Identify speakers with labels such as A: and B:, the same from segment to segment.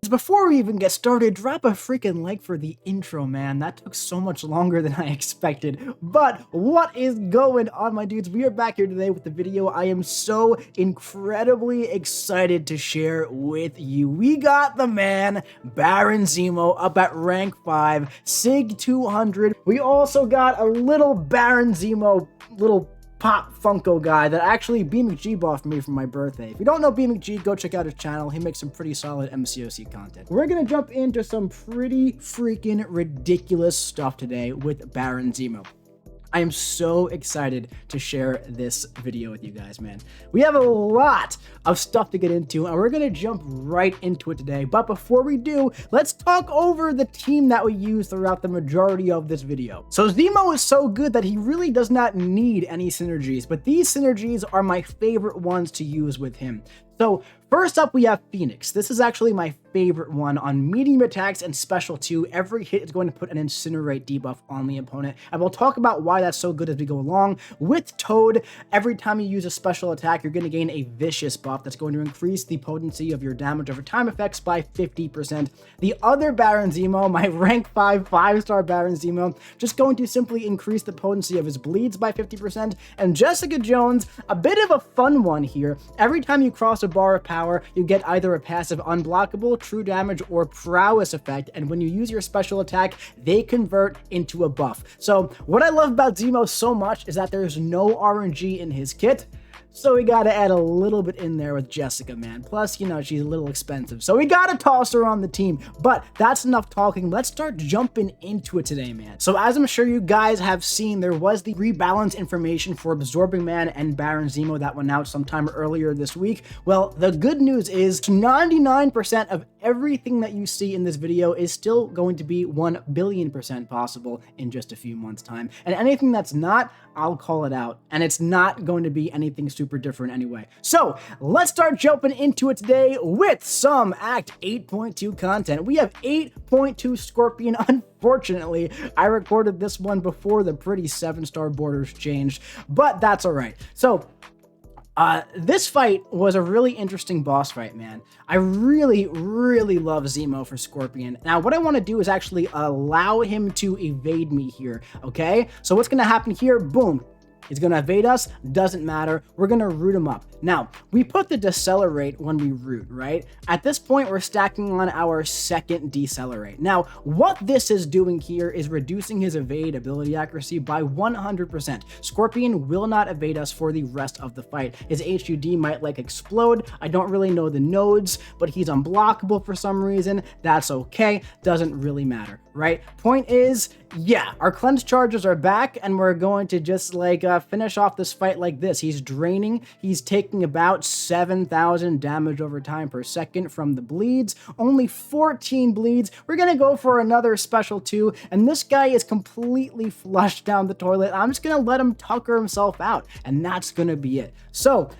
A: before we even get started, drop a freaking like for the intro, man. That took so much longer than I expected. But what is going on, my dudes? We are back here today with the video I am so incredibly excited to share with you. We got the man, Baron Zemo, up at rank 5, Sig 200. We also got a little Baron Zemo, little Pop Funko guy that actually B.McG bought for me for my birthday. If you don't know B.McG, go check out his channel. He makes some pretty solid MCOC content. We're gonna jump into some pretty freaking ridiculous stuff today with Baron Zemo. I am so excited to share this video with you guys, man. We have a lot of stuff to get into, and we're gonna jump right into it today. But before we do, let's talk over the team that we use throughout the majority of this video. So Zemo is so good that he really does not need any synergies, but these synergies are my favorite ones to use with him. So first up, we have Phoenix. This is actually my favorite one. On medium attacks and special 2, every hit is going to put an incinerate debuff on the opponent. And we'll talk about why that's so good as we go along. With Toad, every time you use a special attack, you're going to gain a vicious buff that's going to increase the potency of your damage over time effects by 50%. The other Baron Zemo, my rank 5 5-star Baron Zemo, just going to simply increase the potency of his bleeds by 50%. And Jessica Jones, a bit of a fun one here. Every time you cross a bar of power, you get either a passive unblockable, true damage, or prowess effect, and when you use your special attack, they convert into a buff. So what I love about Zemo so much is that there's no RNG in his kit, so we gotta add a little bit in there with Jessica, man. Plus, you know, she's a little expensive, so we gotta toss her on the team. But that's enough talking. Let's start jumping into it today, man. So as I'm sure you guys have seen, there was the rebalance information for Absorbing Man and Baron Zemo that went out sometime earlier this week. Well, the good news is 99% of everything that you see in this video is still going to be 1 billion% possible in just a few months' time. And anything that's not, I'll call it out. And it's not going to be anything super different anyway. So let's start jumping into it today with some Act 8.2 content. We have 8.2 Scorpion. Unfortunately, I recorded this one before the pretty 7-star borders changed, but that's all right. So this fight was a really interesting boss fight, man. I really love Zemo for Scorpion. Now, what I want to do is actually allow him to evade me here, okay? So what's going to happen here? Boom. He's going to evade us, doesn't matter. We're going to root him up. Now, we put the decelerate when we root, right? At this point, we're stacking on our second decelerate. Now, what this is doing here is reducing his evade ability accuracy by 100%. Scorpion will not evade us for the rest of the fight. His HUD might like explode. I don't really know the nodes, but he's unblockable for some reason. That's okay. Doesn't really matter, right? Point is, yeah, our cleanse charges are back, and we're going to just like finish off this fight like this. He's draining. He's taking about 7,000 damage over time per second from the bleeds. Only 14 bleeds. We're gonna go for another special 2, and this guy is completely flushed down the toilet. I'm just gonna let him tucker himself out, and that's gonna be it. So,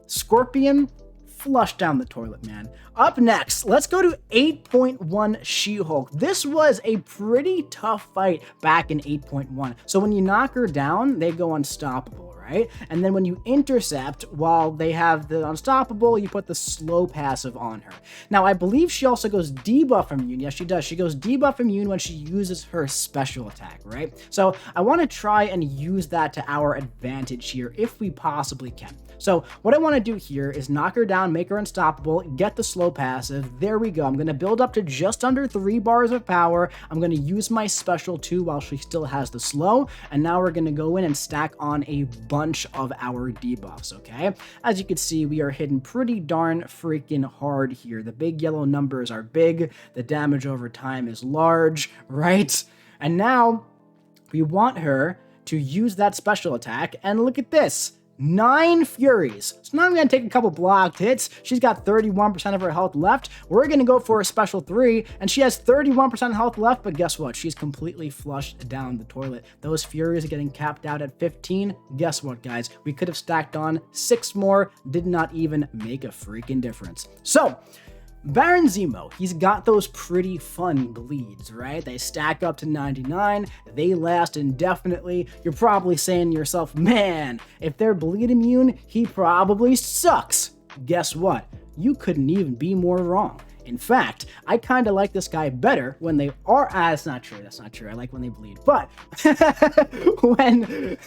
A: Scorpion, flush down the toilet, man. Up next, let's go to 8.1 She-Hulk. This was a pretty tough fight back in 8.1. So when you knock her down, they go unstoppable, right? And then when you intercept, while they have the unstoppable, you put the slow passive on her. Now, I believe she also goes debuff immune. Yes, she does. She goes debuff immune when she uses her special attack, right? So I want to try and use that to our advantage here if we possibly can. So what I want to do here is knock her down, make her unstoppable, get the slow passive. There we go. I'm going to build up to just under 3 bars of power. I'm going to use my special 2 while she still has the slow. And now we're going to go in and stack on a bunch of our debuffs, okay? As you can see, we are hitting pretty darn freaking hard here. The big yellow numbers are big. The damage over time is large, right? And now we want her to use that special attack. And look at this. 9 Furies. So now I'm going to take a couple blocked hits. She's got 31% of her health left. We're going to go for a special 3, and she has 31% health left, but guess what? She's completely flushed down the toilet. Those Furies are getting capped out at 15. Guess what, guys? We could have stacked on 6 more. Did not even make a freaking difference. So, Baron Zemo, he's got those pretty fun bleeds, right? They stack up to 99, they last indefinitely. You're probably saying to yourself, man, if they're bleed immune, he probably sucks. Guess what? You couldn't even be more wrong. In fact, I kind of like this guy better when they are, that's not true, I like when they bleed, but when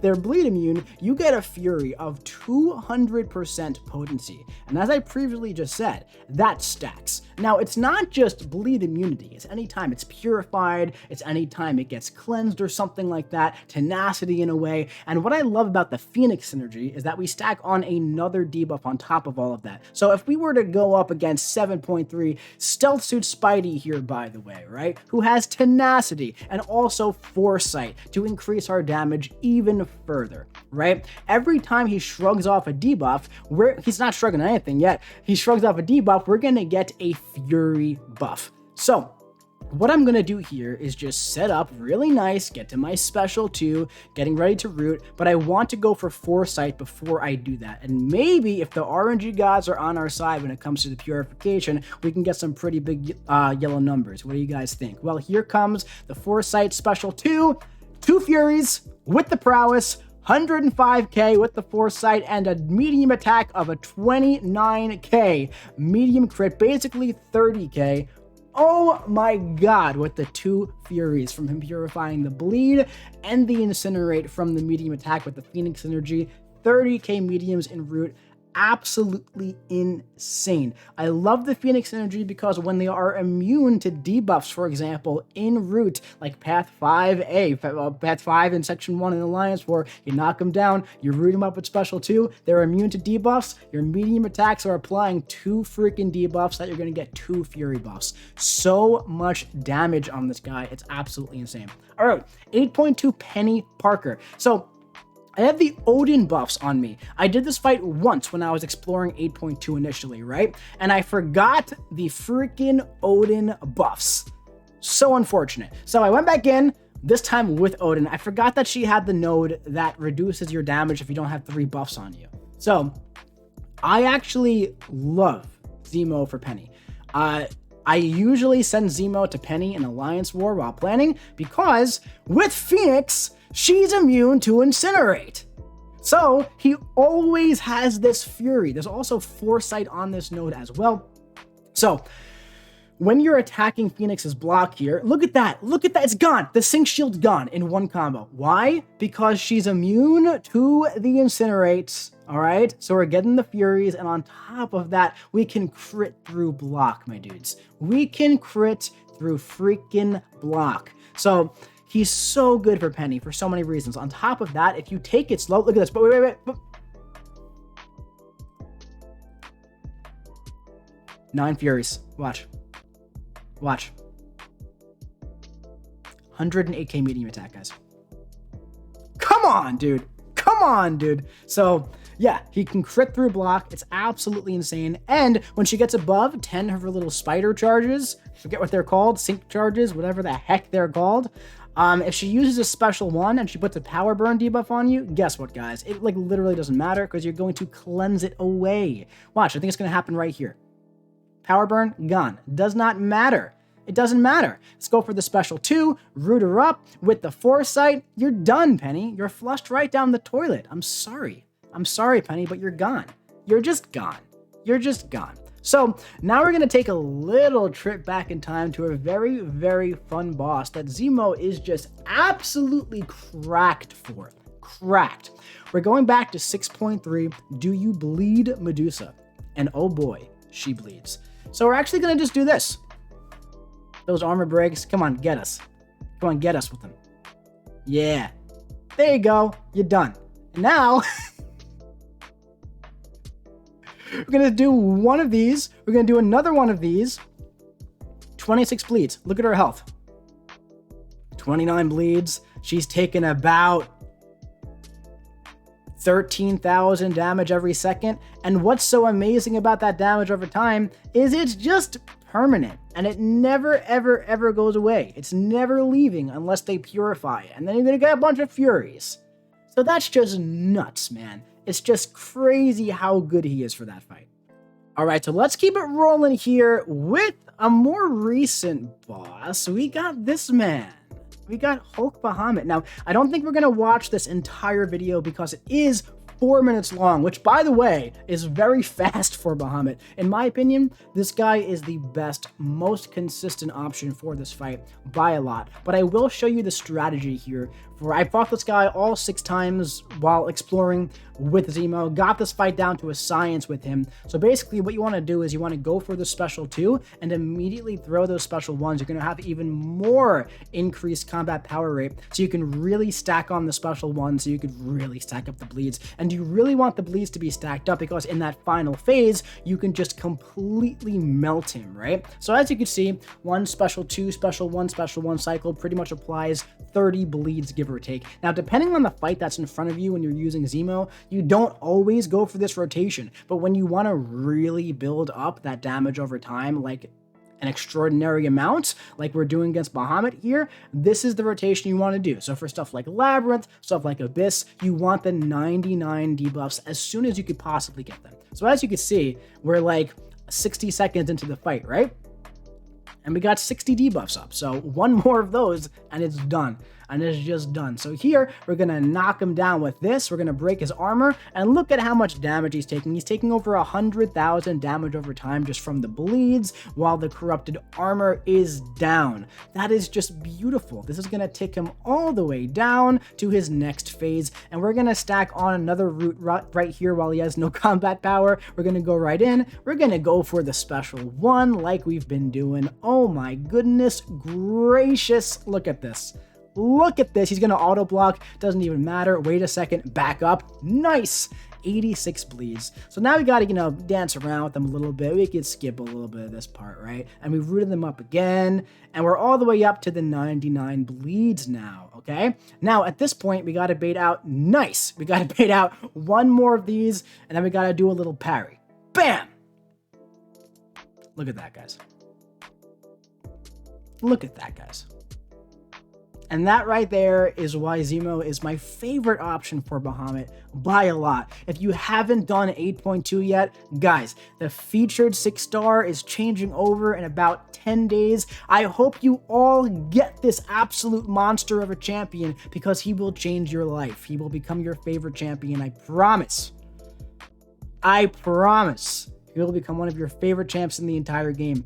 A: they're bleed immune, you get a Fury of 200% potency, and as I previously just said, that stacks. Now, it's not just bleed immunity, it's anytime it's purified, it's anytime it gets cleansed or something like that, tenacity in a way, and what I love about the Phoenix synergy is that we stack on another debuff on top of all of that. So if we were to go up against 7.3 Stealth Suit Spidey here, by the way, right, who has tenacity and also foresight to increase our damage even further, right? Every time he shrugs off a debuff, he's not shrugging anything yet, he shrugs off a debuff, we're gonna get a Fury buff. So what I'm gonna do here is just set up really nice, get to my special 2, getting ready to root, but I want to go for foresight before I do that. And maybe if the RNG gods are on our side when it comes to the purification, we can get some pretty big yellow numbers. What do you guys think? Well, here comes the foresight special 2 Furies with the prowess, 105k with the foresight, and a medium attack of a 29k. Medium crit, basically 30k. Oh my god, with the 2 Furies from him purifying the bleed and the incinerate from the medium attack with the Phoenix energy. 30k mediums in root. Absolutely insane. I love the Phoenix energy because when they are immune to debuffs, for example, in root, like Path 5A, Path 5 in Section 1 in Alliance 4, you knock them down, you root them up with Special 2, they're immune to debuffs, your medium attacks are applying 2 freaking debuffs that you're going to get 2 Fury buffs. So much damage on this guy, it's absolutely insane. Alright, 8.2 Peni Parker. So, I have the Odin buffs on me. I did this fight once when I was exploring 8.2 initially, right? And I forgot the freaking Odin buffs. So unfortunate. So I went back in, this time with Odin. I forgot that she had the node that reduces your damage if you don't have 3 buffs on you. So I actually love Zemo for Peni. I usually send Zemo to Peni in Alliance War while planning because with Phoenix, she's immune to incinerate. So he always has this Fury. There's also foresight on this node as well. So when you're attacking Phoenix's block here, look at that, it's gone. The Sync Shield's gone in one combo. Why? Because she's immune to the incinerates, all right? So we're getting the Furies, and on top of that, we can crit through block, my dudes. We can crit through freaking block. So he's so good for Peni for so many reasons. On top of that, if you take it slow, look at this, but wait. 9 Furies, watch. 108k medium attack, guys. Come on, dude. So yeah, he can crit through block. It's absolutely insane. And when she gets above 10 of her little spider charges, forget what they're called, sync charges, whatever the heck they're called. If she uses a special one and she puts a power burn debuff on you, guess what, guys? It like literally doesn't matter because you're going to cleanse it away. Watch, I think it's going to happen right here. Power burn, gone. Does not matter. It doesn't matter. Let's go for the special 2, root her up with the foresight. You're done, Peni. You're flushed right down the toilet. I'm sorry, Peni, but you're gone. You're just gone. So now we're going to take a little trip back in time to a very, very fun boss that Zemo is just absolutely cracked for. Cracked. We're going back to 6.3. Do you bleed Medusa? And oh boy, she bleeds. So we're actually going to just do this. Those armor breaks, come on, get us. Come on, get us with them. Yeah. There you go. You're done. And now, we're going to do one of these. We're going to do another one of these. 26 bleeds. Look at her health. 29 bleeds. She's taken about 13,000 damage every second. And what's so amazing about that damage over time is it's just permanent, and it never, ever, ever goes away. It's never leaving unless they purify it, and then you're gonna get a bunch of Furies. So that's just nuts, man. It's just crazy how good he is for that fight. All right, so let's keep it rolling here with a more recent boss. We got this man. We got Hulk Bahamet. Now, I don't think we're gonna watch this entire video because it is 4 minutes long, which, by the way, is very fast for Bahamut. In my opinion, this guy is the best, most consistent option for this fight by a lot. But I will show you the strategy here. For I fought this guy all 6 times while exploring with Zemo, got this fight down to a science with him. So basically what you want to do is you want to go for the special 2 and immediately throw those special 1s. You're going to have even more increased combat power rate, so you can really stack on the special 1, so you could really stack up the bleeds. And you really want the bleeds to be stacked up, because in that final phase you can just completely melt him, right? So as you can see, 1 special 2 special 1 special 1 cycle pretty much applies 30 bleeds, give or take. Now, depending on the fight that's in front of you when you're using Zemo, you don't always go for this rotation, but when you want to really build up that damage over time, like an extraordinary amount, like we're doing against Bahamut here, this is the rotation you want to do. So for stuff like Labyrinth, stuff like Abyss, you want the 99 debuffs as soon as you could possibly get them. So as you can see, we're like 60 seconds into the fight, right? And we got 60 debuffs up. So 1 more of those and it's done. And it's just done. So here, we're going to knock him down with this. We're going to break his armor. And look at how much damage he's taking. He's taking over 100,000 damage over time just from the bleeds, while the corrupted armor is down. That is just beautiful. This is going to take him all the way down to his next phase. And we're going to stack on another root right here while he has no combat power. We're going to go right in. We're going to go for the special 1 like we've been doing. Oh my goodness gracious. Look at this. Look at this. He's going to auto block. Doesn't even matter. Wait a second. Back up. Nice. 86 bleeds. So now we got to, dance around with them a little bit. We could skip a little bit of this part, right? And we've rooted them up again. And we're all the way up to the 99 bleeds now, okay? Now, at this point, we got to bait out. Nice. We got to bait out 1 more of these. And then we got to do a little parry. Bam! Look at that, guys. Look at that, guys. And that right there is why Zemo is my favorite option for Bahamut by a lot. If you haven't done 8.2 yet, guys, the featured 6-star is changing over in about 10 days. I hope you all get this absolute monster of a champion, because he will change your life. He will become your favorite champion, I promise. I promise. He will become one of your favorite champs in the entire game.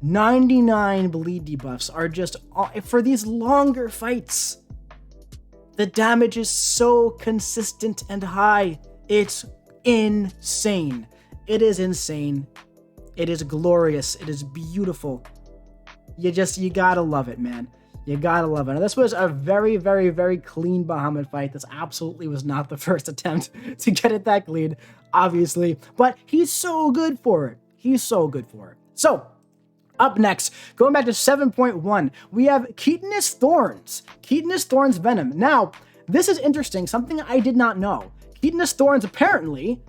A: 99 bleed debuffs are just, for these longer fights, the damage is so consistent and high. It's insane. It is insane. It is glorious. It is beautiful. You gotta love it, man. You gotta love it. Now, this was a very, very, very clean Bahamut fight. This absolutely was not the first attempt to get it that clean, obviously, but he's so good for it. He's so good for it. So, up next, going back to 7.1, we have Chitinous Thorns. Chitinous Thorns Venom. Now, this is interesting, something I did not know. Chitinous Thorns apparently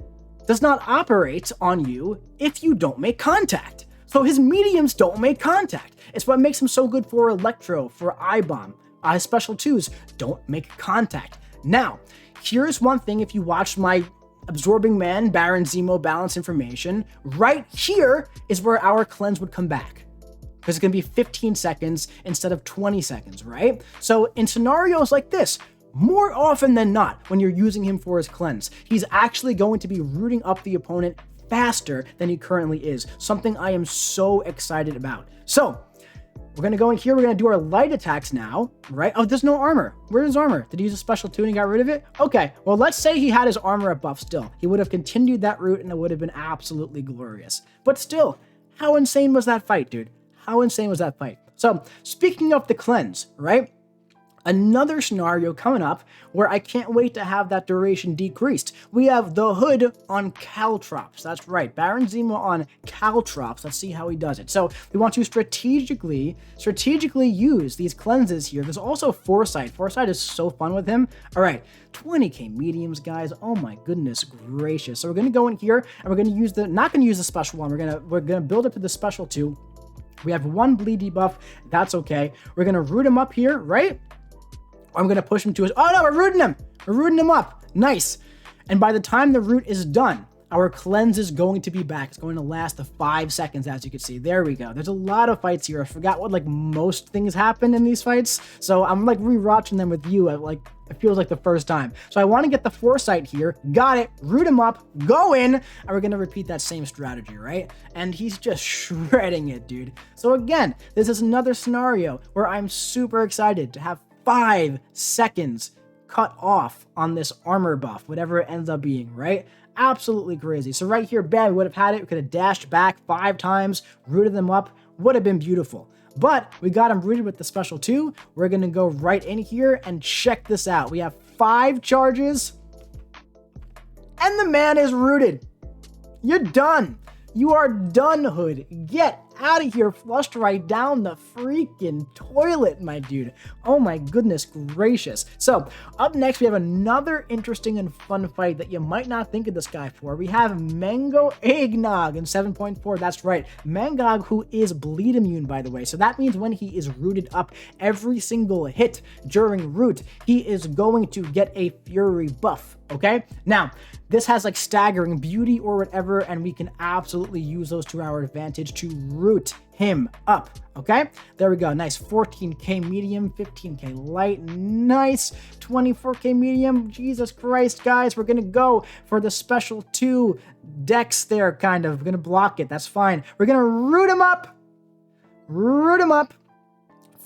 A: does not operate on you if you don't make contact. So his mediums don't make contact. It's what makes him so good for Electro, for I-Bomb. His special 2s don't make contact. Now, here's one thing. If you watched my Absorbing Man, Baron Zemo balance information, right here is where our cleanse would come back, because it's going to be 15 seconds instead of 20 seconds, right? So in scenarios like this, more often than not, when you're using him for his cleanse, he's actually going to be rooting up the opponent faster than he currently is, something I am so excited about. So we're going to go in here. We're going to do our light attacks now, right? Oh, there's no armor. Where's his armor? Did he use a special 2 and he got rid of it? Okay, well, let's say he had his armor at buff still. He would have continued that route and it would have been absolutely glorious. But still, how insane was that fight, dude? How insane was that fight? So, speaking of the cleanse, right? Another scenario coming up where I can't wait to have that duration decreased. We have the Hood on Caltrops. That's right, Baron Zemo on Caltrops. Let's see how he does it. So we want to strategically use these cleanses here. There's also Foresight. Foresight is so fun with him. All right, 20k mediums, guys. Oh my goodness gracious. So we're gonna go in here and we're gonna use not gonna use the special 1. We're gonna build up to the special 2. We have 1 bleed debuff. That's okay. We're gonna root him up here, right? I'm going to push him to his... Oh, no, we're rooting him. We're rooting him up. Nice. And by the time the root is done, our cleanse is going to be back. It's going to last the 5 seconds, as you can see. There we go. There's a lot of fights here. I forgot what, most things happen in these fights. So I'm, rewatching them with you at, It feels like the first time. So I want to get the foresight here. Got it. Root him up. Go in. And we're going to repeat that same strategy, right? And he's just shredding it, dude. So again, this is another scenario where I'm super excited to have 5 seconds cut off on this armor buff, whatever it ends up being, right? Absolutely crazy. So right here, bam, we would have had it. We could have dashed back 5 times, rooted them up. Would have been beautiful. But we got him rooted with the special 2. We're going to go right in here and check this out. We have 5 charges. And the man is rooted. You're done. You are done, Hood. Get out of here. Flushed right down the freaking toilet, my dude. Oh my goodness gracious. So up next, we have another interesting and fun fight that you might not think of this guy for. We have Mangog in 7.4. That's right. Mangog, who is bleed immune, by the way. So that means when he is rooted up, every single hit during root, he is going to get a fury buff. Okay, now this has like staggering beauty or whatever, and we can absolutely use those to our advantage to root him up. Okay, there we go. Nice 14k medium, 15k light, nice 24k medium. Jesus Christ, guys, we're gonna go for the special 2 decks there, kind of. We're gonna block it. That's fine. We're gonna root him up. Root him up.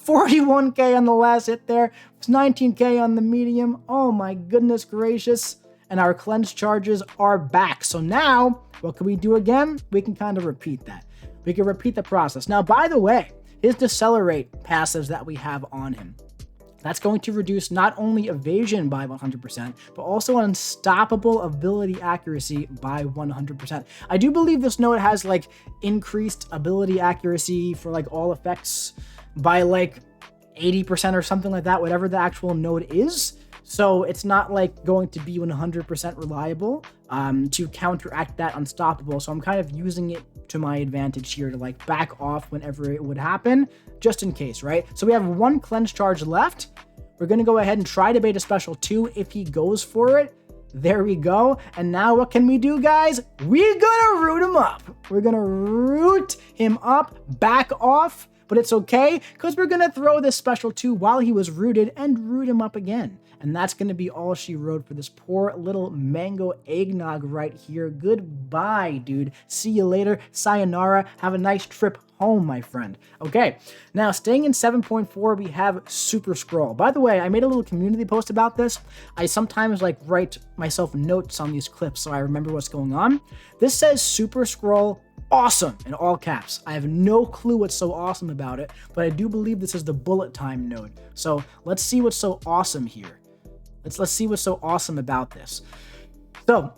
A: 41k on the last hit there. It's 19k on the medium. Oh my goodness gracious. And our cleanse charges are back. So now, what can we do again? We can kind of repeat that. We can repeat the process. Now, by the way, his decelerate passives that we have on him, that's going to reduce not only evasion by 100%, but also unstoppable ability accuracy by 100%. I do believe this node has like increased ability accuracy for like all effects by like 80% or something like that, whatever the actual node is. So it's not like going to be 100% reliable to counteract that unstoppable. So I'm kind of using it to my advantage here to like back off whenever it would happen, just in case, right? So we have 1 cleanse charge left. We're going to go ahead and try to bait a special 2 if he goes for it. There we go. And now what can we do, guys? We're gonna root him up. We're gonna root him up, back off. But it's okay, because we're going to throw this special 2 while he was rooted and root him up again. And that's going to be all she wrote for this poor little Mangog right here. Goodbye, dude. See you later. Sayonara. Have a nice trip home, my friend. Okay, now staying in 7.4, we have Super Skrull. By the way, I made a little community post about this. I sometimes like write myself notes on these clips so I remember what's going on. This says Super Skrull awesome in all caps. I have no clue what's so awesome about it, but I do believe this is the bullet time node. So let's see what's so awesome here. Let's see what's so awesome about this. So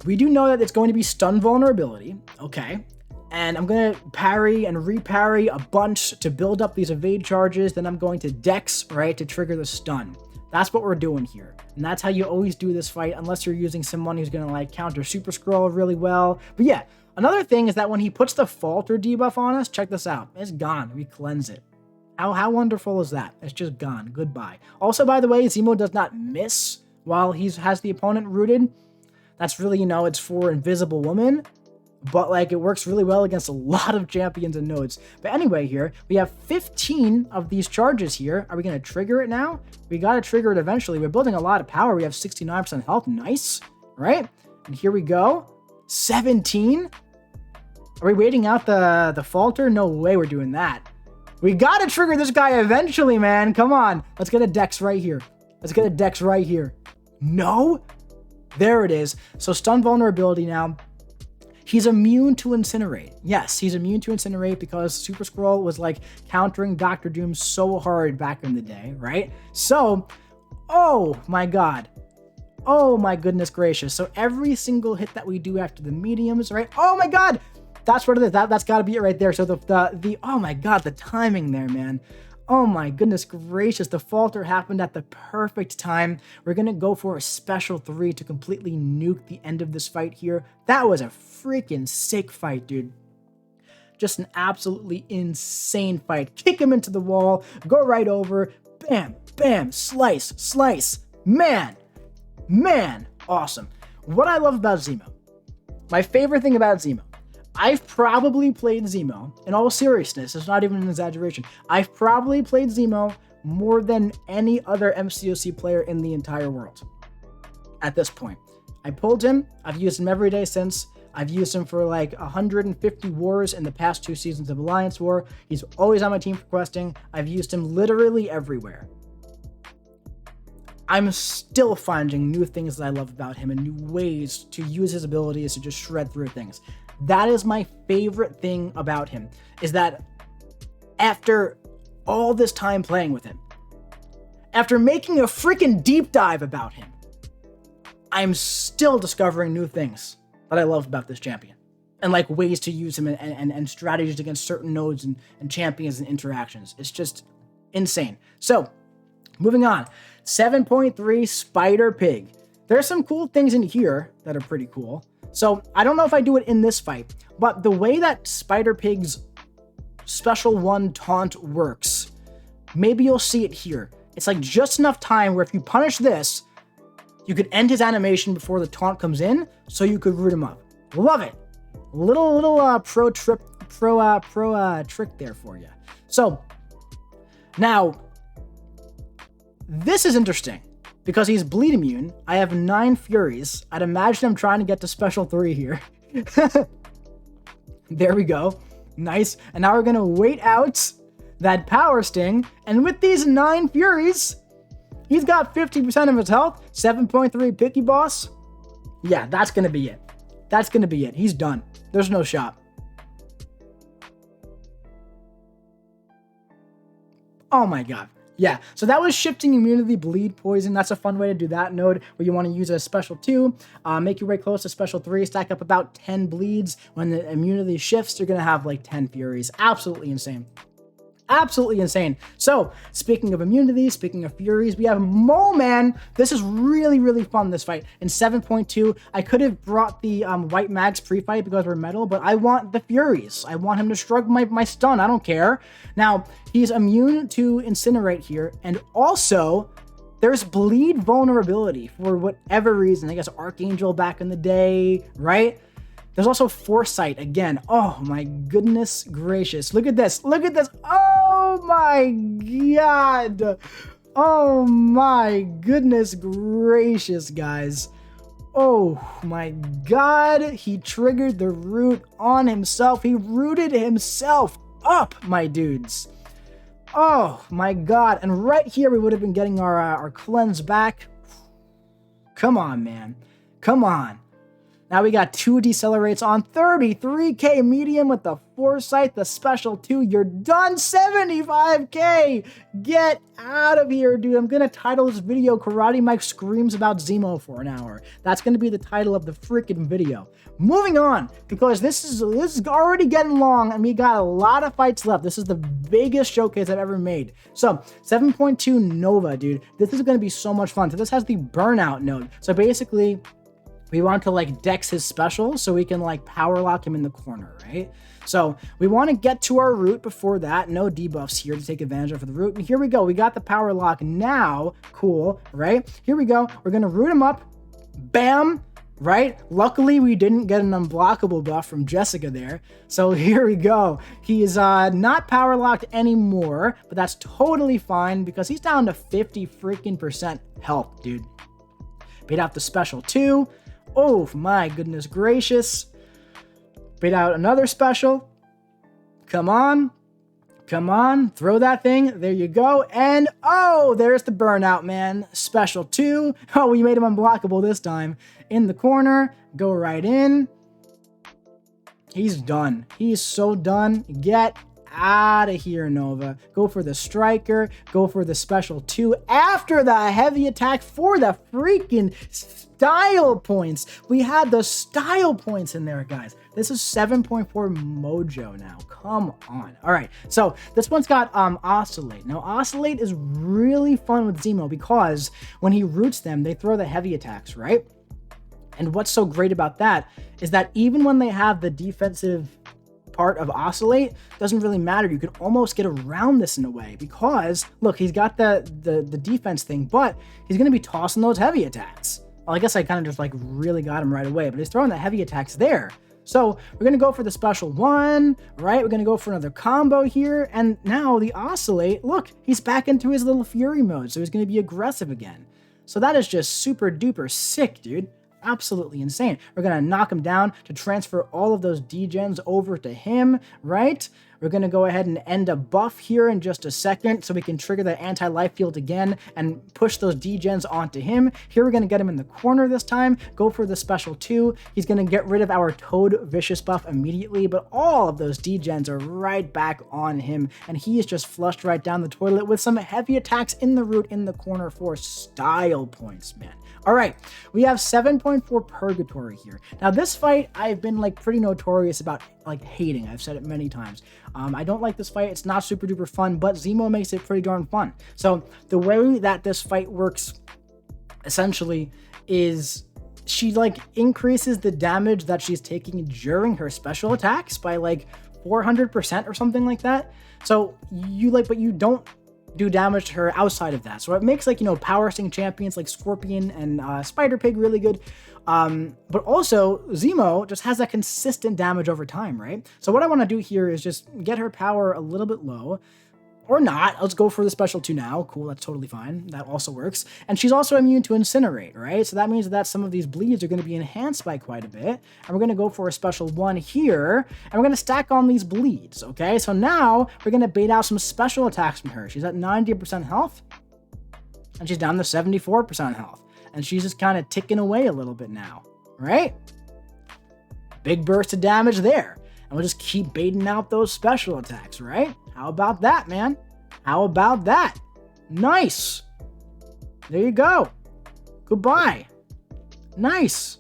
A: we do know that it's going to be stun vulnerability. Okay. And I'm going to parry and reparry a bunch to build up these evade charges. Then I'm going to dex, right, to trigger the stun. That's what we're doing here. And that's how you always do this fight, unless you're using someone who's going to like counter Super Skrull really well. But yeah, another thing is that when he puts the falter debuff on us, check this out. It's gone. We cleanse it. How wonderful is that? It's just gone. Goodbye. Also, by the way, Zemo does not miss while he has the opponent rooted. That's really, you know, it's for Invisible Woman. But like, it works really well against a lot of champions and nodes. But anyway, here we have 15 of these charges here. Are we going to trigger it now? We got to trigger it eventually. We're building a lot of power. We have 69% health. Nice, right? And here we go. 17. Are we waiting out the falter? No way we're doing that. We got to trigger this guy eventually, man. Come on. Let's get a dex right here. Let's get a dex right here. No? There it is. So stun vulnerability now. He's immune to Incinerate. Yes, he's immune to Incinerate because Super Skrull was like countering Dr. Doom so hard back in the day, right? So, oh my god. Oh my goodness gracious. So every single hit that we do after the mediums, right? Oh my god! That's what it is. That's got to be it right there. So the oh my god, the timing there, man. Oh my goodness gracious, the falter happened at the perfect time. We're going to go for a special 3 to completely nuke the end of this fight here. That was a freaking sick fight, dude. Just an absolutely insane fight. Kick him into the wall, go right over, bam, bam, slice, slice. Man, awesome. What I love about Zemo, my favorite thing about Zemo, I've probably played Zemo, in all seriousness, it's not even an exaggeration. I've probably played Zemo more than any other MCOC player in the entire world at this point. I pulled him. I've used him every day since. I've used him for like 150 wars in the past 2 seasons of Alliance War. He's always on my team for questing. I've used him literally everywhere. I'm still finding new things that I love about him and new ways to use his abilities to just shred through things. That is my favorite thing about him, is that after all this time playing with him, after making a freaking deep dive about him, I'm still discovering new things that I love about this champion, and like ways to use him and strategies against certain nodes and champions and interactions. It's just insane. So moving on, 7.3 Spider Pig. There's some cool things in here that are pretty cool. So I don't know if I do it in this fight, but the way that Spider Pig's special 1 taunt works, maybe you'll see it here. It's like just enough time where if you punish this, you could end his animation before the taunt comes in, so you could root him up. Love it. Little pro trick there for you. So now this is interesting because he's bleed immune. I have 9 Furies. I'd imagine I'm trying to get to special 3 here. There we go. Nice. And now we're gonna wait out that power sting, and with these 9 Furies, he's got 50% of his health, 7.3 Picky Boss. Yeah, that's going to be it. That's going to be it. He's done. There's no shot. Oh my god. Yeah, so that was shifting immunity, bleed, poison. That's a fun way to do that node where you want to use a special 2, make your way close to special 3, stack up about 10 bleeds. When the immunity shifts, you're going to have like 10 Furies. Absolutely insane. Absolutely insane. So, speaking of immunity, speaking of Furies, we have Mo, man. This is really, really fun, this fight. In 7.2, I could have brought the White Mags pre-fight because we're metal, but I want the Furies. I want him to shrug my stun. I don't care. Now, he's immune to Incinerate here, and also, there's bleed vulnerability for whatever reason. I guess Archangel back in the day, right? There's also Foresight again. Oh my goodness gracious. Look at this. Look at this. Oh my god. Oh my goodness gracious, guys. Oh my god. He triggered the root on himself. He rooted himself up, my dudes. Oh my god. And right here we would have been getting our cleanse back. Come on, man. Come on. Now we got 2 decelerates on 33k medium with the Foresight, the special 2. You're done. 75k. Get out of here, dude. I'm going to title this video Karate Mike Screams About Zemo for an hour. That's going to be the title of the freaking video. Moving on, because this is already getting long and we got a lot of fights left. This is the biggest showcase I've ever made. So 7.2 Nova, dude. This is going to be so much fun. So this has the burnout node. So basically, we want to like dex his special so we can like power lock him in the corner, right? So we want to get to our root before that. No debuffs here to take advantage of for the root. And here we go. We got the power lock now. Cool, right? Here we go. We're going to root him up. Bam, right? Luckily, we didn't get an unblockable buff from Jessica there. So here we go. He is not power locked anymore, but that's totally fine because he's down to 50 freaking % health, dude. Beat out the special 2. Oh my goodness gracious. Beat out another special. Come on. Come on. Throw that thing. There you go. And oh, there's the burnout, man. Special 2. Oh, we made him unblockable this time. In the corner. Go right in. He's done. He's so done. Get out of here, Nova. Go for the striker. Go for the special 2 after the heavy attack for the freaking style points. We had the style points in there, guys. This is 7.4 Mojo now. Come on. All right. So this one's got Oscillate. Now, Oscillate is really fun with Zemo because when he roots them, they throw the heavy attacks, right? And what's so great about that is that even when they have the defensive part of Oscillate, doesn't really matter. You can almost get around this in a way because look, he's got the defense thing, but he's going to be tossing those heavy attacks. Well, I guess I kind of just like really got him right away, but he's throwing the heavy attacks there. So we're going to go for the special one, right? We're going to go for another combo here. And now the Oscillate, look, he's back into his little Fury mode. So he's going to be aggressive again. So that is just super duper sick, dude. Absolutely insane. We're going to knock him down to transfer all of those degens over to him, right? We're going to go ahead and end a buff here in just a second so we can trigger the anti-life field again and push those degens onto him. Here we're going to get him in the corner this time, go for the special 2. He's going to get rid of our Toad Vicious buff immediately, but all of those degens are right back on him, and he is just flushed right down the toilet with some heavy attacks in the root in the corner for style points, man. All right, we have 7.4 Purgatory here. Now this fight, I've been like pretty notorious about like hating. I've said it many times. I don't like this fight. It's not super duper fun, but Zemo makes it pretty darn fun. So the way that this fight works essentially is she like increases the damage that she's taking during her special attacks by like 400% or something like that. So you like, but you don't do damage to her outside of that. So it makes like, you know, power sting champions like Scorpion and Spider Pig really good. But also Zemo just has that consistent damage over time, right? So what I want to do here is just get her power a little bit low. Or not. Let's go for the special 2 now. Cool, that's totally fine. That also works. And she's also immune to Incinerate, right? So that means that some of these bleeds are going to be enhanced by quite a bit. And we're going to go for a special 1 here. And we're going to stack on these bleeds, okay? So now we're going to bait out some special attacks from her. She's at 90% health. And she's down to 74% health. And she's just kind of ticking away a little bit now, right? Big burst of damage there. And we'll just keep baiting out those special attacks, right? How about that, man? How about that? Nice. There you go. Goodbye. Nice.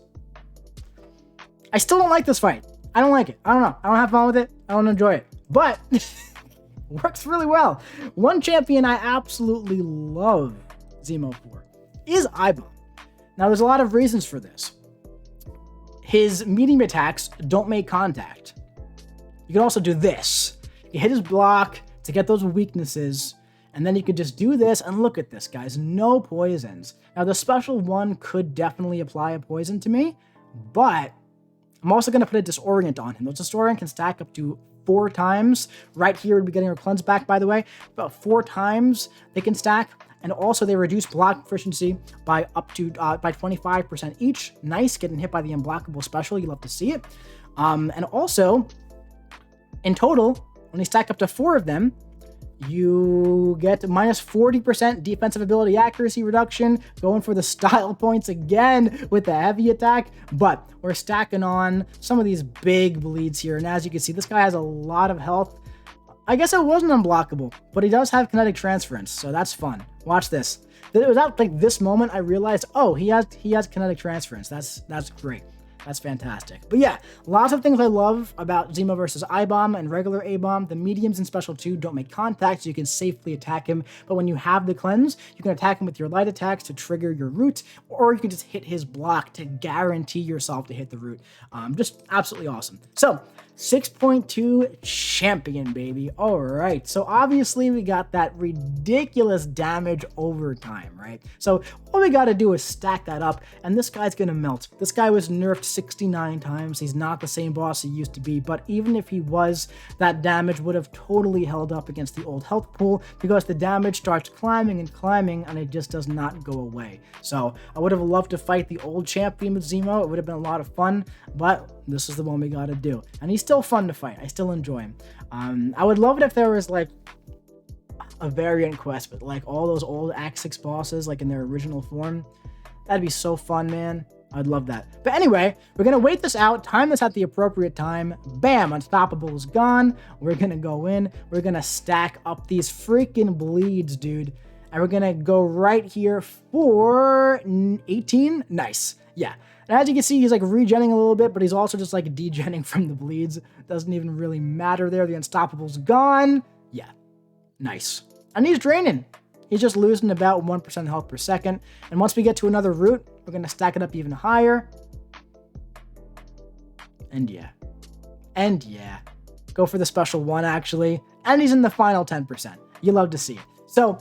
A: I still don't like this fight. I don't like it. I don't know. I don't have fun with it. I don't enjoy it. But works really well. One champion I absolutely love Zemo for is I.B.O.M. Now, there's a lot of reasons for this. His medium attacks don't make contact. You can also do this. You hit his block to get those weaknesses, and then you could just do this, and look at this, guys. No poisons. Now, the special 1 could definitely apply a poison to me, but I'm also going to put a Disorient on him. Those Disorient can stack up to 4 times. Right here, we'd be getting our Cleanse back, by the way. About 4 times they can stack, and also they reduce block efficiency by up to by 25% each. Nice, getting hit by the unblockable special. You love to see it. And also, in total, when you stack up to 4 of them, you get minus 40% defensive ability accuracy reduction, going for the style points again with the heavy attack, but we're stacking on some of these big bleeds here, and as you can see, this guy has a lot of health. I guess it wasn't unblockable, but he does have kinetic transference, so that's fun. Watch this. It was at like this moment I realized, oh, he has kinetic transference. That's great. That's fantastic. But yeah, lots of things I love about Zemo versus I.B.O.M. and regular A.B.O.M. The mediums in Special 2 don't make contact, so you can safely attack him. But when you have the cleanse, you can attack him with your light attacks to trigger your root, or you can just hit his block to guarantee yourself to hit the root. Just absolutely awesome. So, 6.2 champion, baby. All right. So obviously we got that ridiculous damage over time, right? So all we got to do is stack that up, and this guy's going to melt. This guy was nerfed 69 times. He's not the same boss he used to be, but even if he was, that damage would have totally held up against the old health pool, because the damage starts climbing and climbing, and it just does not go away. So I would have loved to fight the old champion with Zemo. It would have been a lot of fun, but this is the one we got to do. And he's still fun to fight. I still enjoy him. I would love it if there was like a variant quest, but like all those old Act 6 bosses, like in their original form. That'd be so fun, man. I'd love that. But anyway, we're going to wait this out, time this at the appropriate time. Bam, Unstoppable is gone. We're going to go in. We're going to stack up these freaking bleeds, dude. And we're going to go right here for 18. Nice. Yeah. And as you can see, he's like regenning a little bit, but he's also just like degenning from the bleeds. Doesn't even really matter there. The Unstoppable's gone. Yeah. Nice. And he's draining. He's just losing about 1% health per second. And once we get to another route, we're going to stack it up even higher. And yeah. And yeah. Go for the special 1, actually. And he's in the final 10%. You love to see it. So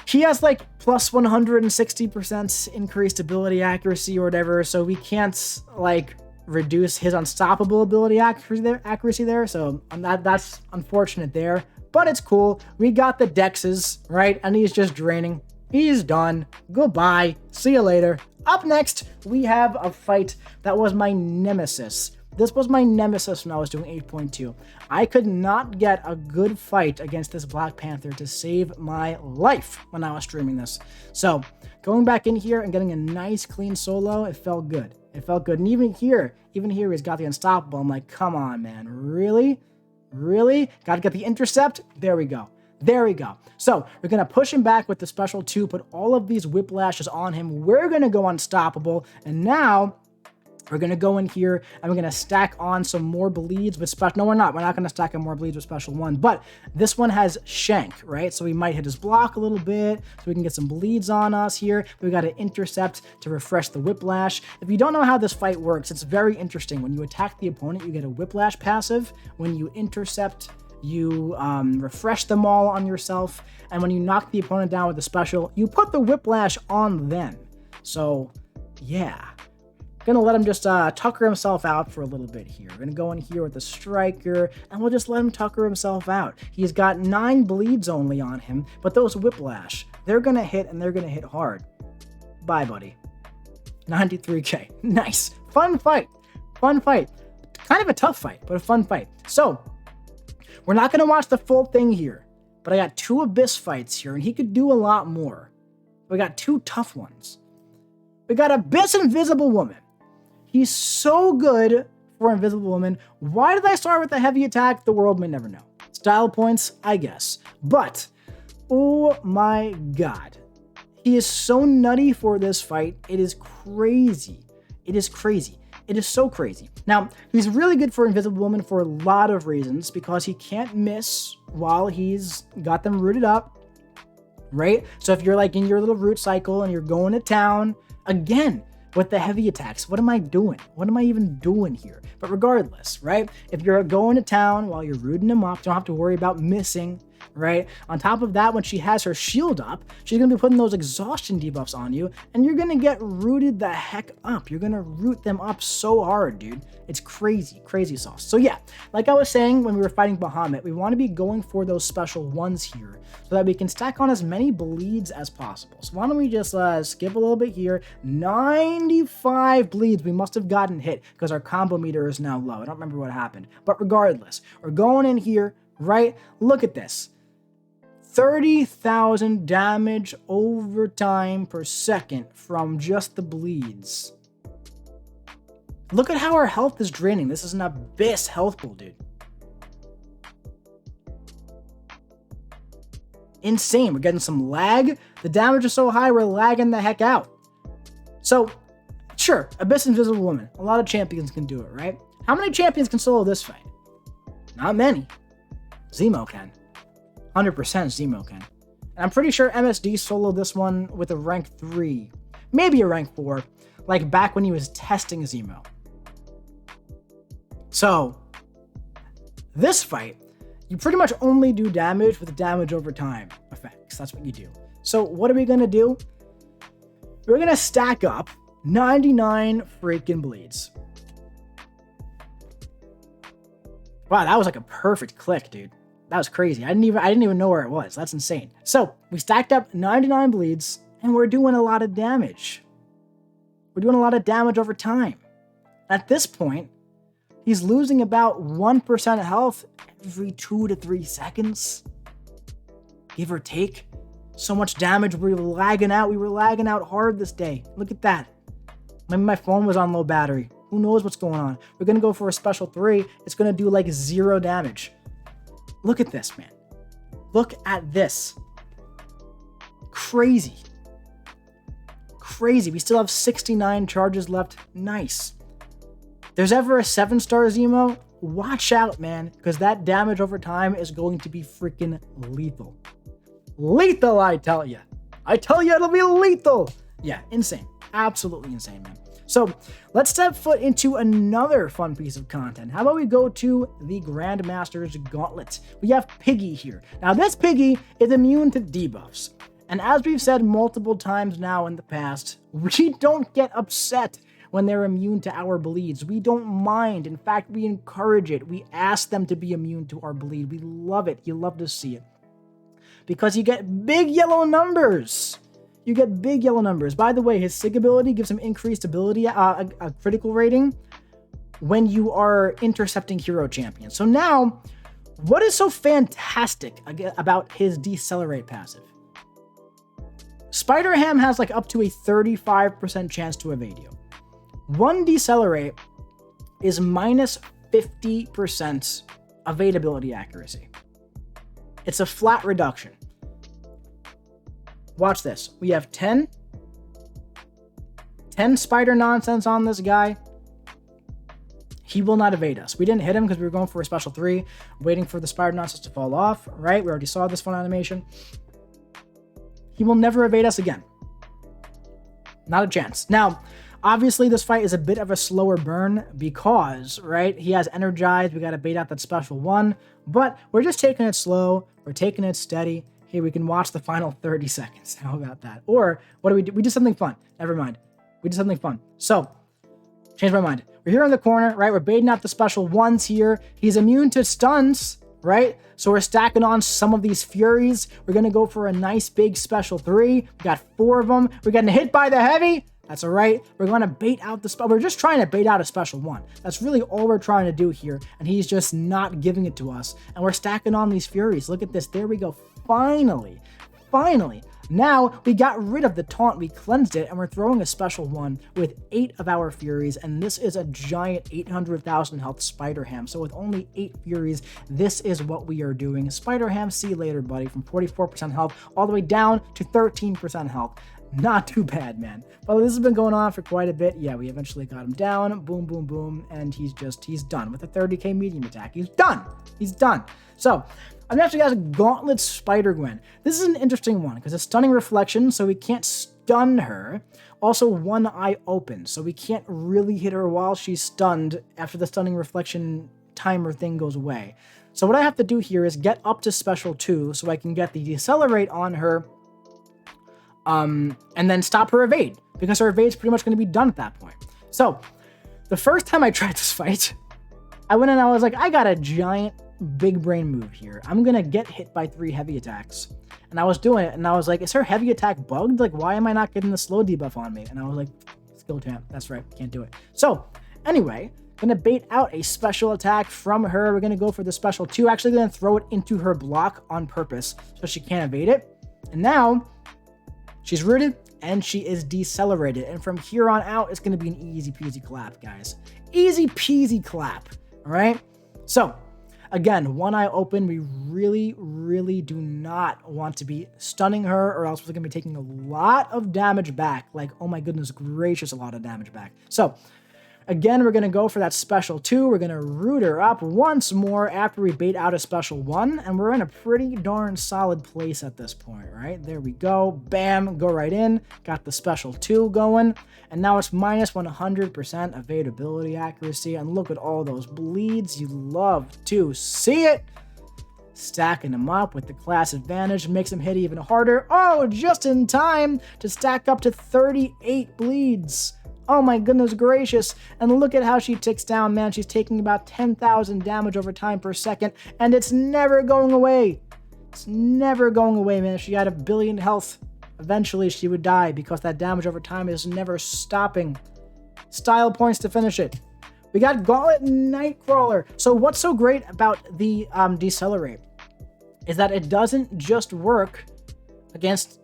A: he has like plus 160% increased ability accuracy or whatever. So we can't like reduce his unstoppable ability accuracy there. So that's unfortunate there, but it's cool. We got the Dexes, right? And he's just draining. He's done. Goodbye. See you later. Up next, we have a fight that was my nemesis. This was my nemesis when I was doing 8.2. I could not get a good fight against this Black Panther to save my life when I was streaming this. So going back in here and getting a nice clean solo, it felt good. It felt good. And even here he's got the unstoppable. I'm like, come on, man. Really? Really? Got to get the intercept? There we go. There we go. So we're going to push him back with the special 2, put all of these whiplashes on him. We're going to go unstoppable. And now we're going to go in here and we're going to stack on some more bleeds with special. No, we're not. We're not going to stack on more bleeds with special 1. But this one has Shank, right? So we might hit his block a little bit so we can get some bleeds on us here. We got to intercept to refresh the whiplash. If you don't know how this fight works, it's very interesting. When you attack the opponent, you get a whiplash passive. When you intercept, you refresh them all on yourself. And when you knock the opponent down with a special, you put the whiplash on them. So, yeah. Gonna let him just tucker himself out for a little bit here. We're gonna go in here with the striker, and we'll just let him tucker himself out. He's got 9 bleeds only on him, but those whiplash, they're gonna hit, and they're gonna hit hard. Bye, buddy. 93k. Nice. Fun fight. Fun fight. Kind of a tough fight, but a fun fight. So, we're not gonna watch the full thing here, but I got 2 Abyss fights here, and he could do a lot more. We got 2 tough ones. We got Abyss Invisible Woman. He's so good for Invisible Woman. Why did I start with a heavy attack? The world may never know. Style points, I guess. But, oh my god. He is so nutty for this fight. It is crazy. It is crazy. It is so crazy. Now, he's really good for Invisible Woman for a lot of reasons, because he can't miss while he's got them rooted up, right? So if you're like in your little root cycle and you're going to town, again, with the heavy attacks, what am I doing? What am I even doing here? But regardless, right? If you're going to town while you're rooting him up, you don't have to worry about missing, right? On top of that, when she has her shield up, she's going to be putting those exhaustion debuffs on you, and you're going to get rooted the heck up. You're going to root them up so hard, dude. It's crazy, crazy sauce. So yeah, like I was saying when we were fighting Bahamet, we want to be going for those special 1s here so that we can stack on as many bleeds as possible. So why don't we just skip a little bit here. 95 bleeds we must have gotten hit because our combo meter is now low. I don't remember what happened. But regardless, we're going in here, right? Look at this. 30,000 damage over time per second from just the bleeds. Look at how our health is draining. This is an Abyss health pool, dude. Insane. We're getting some lag. The damage is so high, we're lagging the heck out. So, sure, Abyss Invisible Woman. A lot of champions can do it, right? How many champions can solo this fight? Not many. Zemo can. 100% Zemo can. And I'm pretty sure MSD soloed this one with a rank 3. Maybe a rank 4. Like back when he was testing Zemo. So, this fight, you pretty much only do damage with damage over time effects. That's what you do. So what are we going to do? We're going to stack up 99 freaking bleeds. Wow, that was like a perfect click, dude. That was crazy. I didn't even know where it was. That's insane. So we stacked up 99 bleeds and we're doing a lot of damage. We're doing a lot of damage over time. At this point, he's losing about 1% of health every 2 to 3 seconds. Give or take. So much damage, we were lagging out. We were lagging out hard this day. Look at that. Maybe my phone was on low battery. Who knows what's going on? We're going to go for a special 3. It's going to do like 0 damage. Look at this, man. Look at this. Crazy. Crazy. We still have 69 charges left. Nice. There's ever a 7-star Zemo, watch out, man, because that damage over time is going to be freaking lethal. Lethal, I tell you. I tell you, it'll be lethal. Yeah, insane. Absolutely insane, man. So let's step foot into another fun piece of content. How about we go to the Grandmaster's Gauntlet? We have Piggy here. Now this Piggy is immune to debuffs. And as we've said multiple times now in the past, we don't get upset when they're immune to our bleeds. We don't mind. In fact, we encourage it. We ask them to be immune to our bleed. We love it. You love to see it. Because you get big yellow numbers. You get big yellow numbers. By the way, his Sig ability gives him increased ability, a critical rating when you are intercepting hero champions. So now, what is so fantastic about his Decelerate passive? Spider-Ham has like up to a 35% chance to evade you. One Decelerate is minus 50% evadability accuracy. It's a flat reduction. Watch this. We have 10 spider nonsense on this guy. He will not evade us. We didn't hit him because we were going for a special 3, waiting for the spider nonsense to fall off, right? We already saw this fun animation. He will never evade us again. Not a chance. Now, obviously, this fight is a bit of a slower burn because, right, he has Energized. We got to bait out that special 1, but we're just taking it slow. We're taking it steady. Here, we can watch the final 30 seconds. How about that? Or, what do? We did something fun. Never mind. We did something fun. So, change my mind. We're here in the corner, right? We're baiting out the special 1s here. He's immune to stuns, right? So we're stacking on some of these Furies. We're going to go for a nice big special 3. We got 4 of them. We're getting hit by the heavy. That's all right. We're going to bait out the spell. We're just trying to bait out a special 1. That's really all we're trying to do here. And he's just not giving it to us. And we're stacking on these Furies. Look at this. There we go. Finally. Now we got rid of the taunt, we cleansed it, and we're throwing a special 1 with 8 of our Furies, and this is a giant 800,000 health Spider-Ham. So with only 8 Furies, this is what we are doing. Spider-Ham, see you later, buddy, from 44% health all the way down to 13% health. Not too bad, man. But this has been going on for quite a bit. Yeah, we eventually got him down. Boom, boom, boom. And he's done with a 30k medium attack. He's done. So, I'm next to guys Gauntlet Spider-Gwen. This is an interesting one because it's stunning reflection, so we can't stun her. Also, one eye open, so we can't really hit her while she's stunned after the stunning reflection timer thing goes away. So what I have to do here is get up to special 2 so I can get the Decelerate on her, and then stop her evade, because her evade's pretty much going to be done at that point. So, the first time I tried this fight, I went in and I was like, I got a giant big brain move here. I'm going to get hit by 3 heavy attacks. And I was doing it, and I was like, is her heavy attack bugged? Like, why am I not getting the slow debuff on me? And I was like, skill champ. That's right. Can't do it. So, anyway, going to bait out a special attack from her. We're going to go for the special 2. Actually going to throw it into her block on purpose so she can't evade it. And now, she's rooted, and she is decelerated. And from here on out, it's going to be an easy peasy clap, guys. Easy peasy clap. All right? So, again, one eye open. We really do not want to be stunning her, or else we're going to be taking a lot of damage back. Like, oh my goodness gracious, a lot of damage back. So, again, we're going to go for that special 2. We're going to root her up once more after we bait out a special 1. And we're in a pretty darn solid place at this point, right? There we go. Bam, go right in. Got the special 2 going. And now it's minus 100% evadability accuracy. And look at all those bleeds. You love to see it. Stacking them up with the class advantage makes them hit even harder. Oh, just in time to stack up to 38 bleeds. Oh my goodness gracious. And look at how she ticks down, man. She's taking about 10,000 damage over time per second, and it's never going away. It's never going away, man. If she had 1 billion health, eventually she would die because that damage over time is never stopping. Style points to finish it. We got Gauntlet Nightcrawler. So what's so great about the Decelerate is that it doesn't just work against,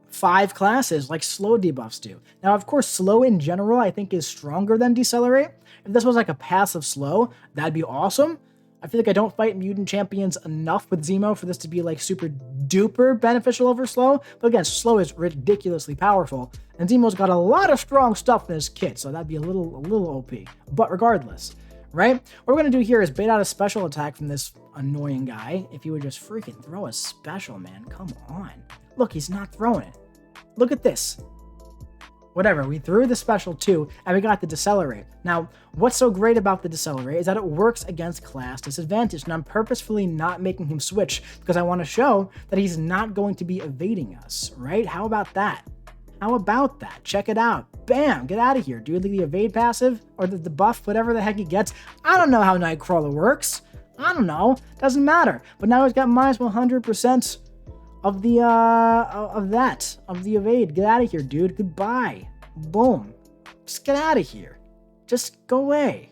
A: 5 classes like slow debuffs do. Now, of course, slow in general, I think, is stronger than Decelerate. If this was like a passive slow, that'd be awesome. I feel like I don't fight mutant champions enough with Zemo for this to be like super duper beneficial over slow. But again, slow is ridiculously powerful. And Zemo's got a lot of strong stuff in his kit, so that'd be a little OP. But regardless, right? What we're going to do here is bait out a special attack from this annoying guy. If he would just freaking throw a special, man. Come on. Look, he's not throwing it. Look at this. Whatever, we threw the special 2, and we got the Decelerate. Now, what's so great about the Decelerate is that it works against class disadvantage, and I'm purposefully not making him switch because I want to show that he's not going to be evading us, right? How about that? How about that? Check it out. Bam, get out of here, dude. The evade passive or the buff, whatever the heck he gets. I don't know how Nightcrawler works. I don't know. Doesn't matter. But now he's got minus 100% of the of the evade. Get out of here, dude. Goodbye. Boom. Just get out of here. Just go away.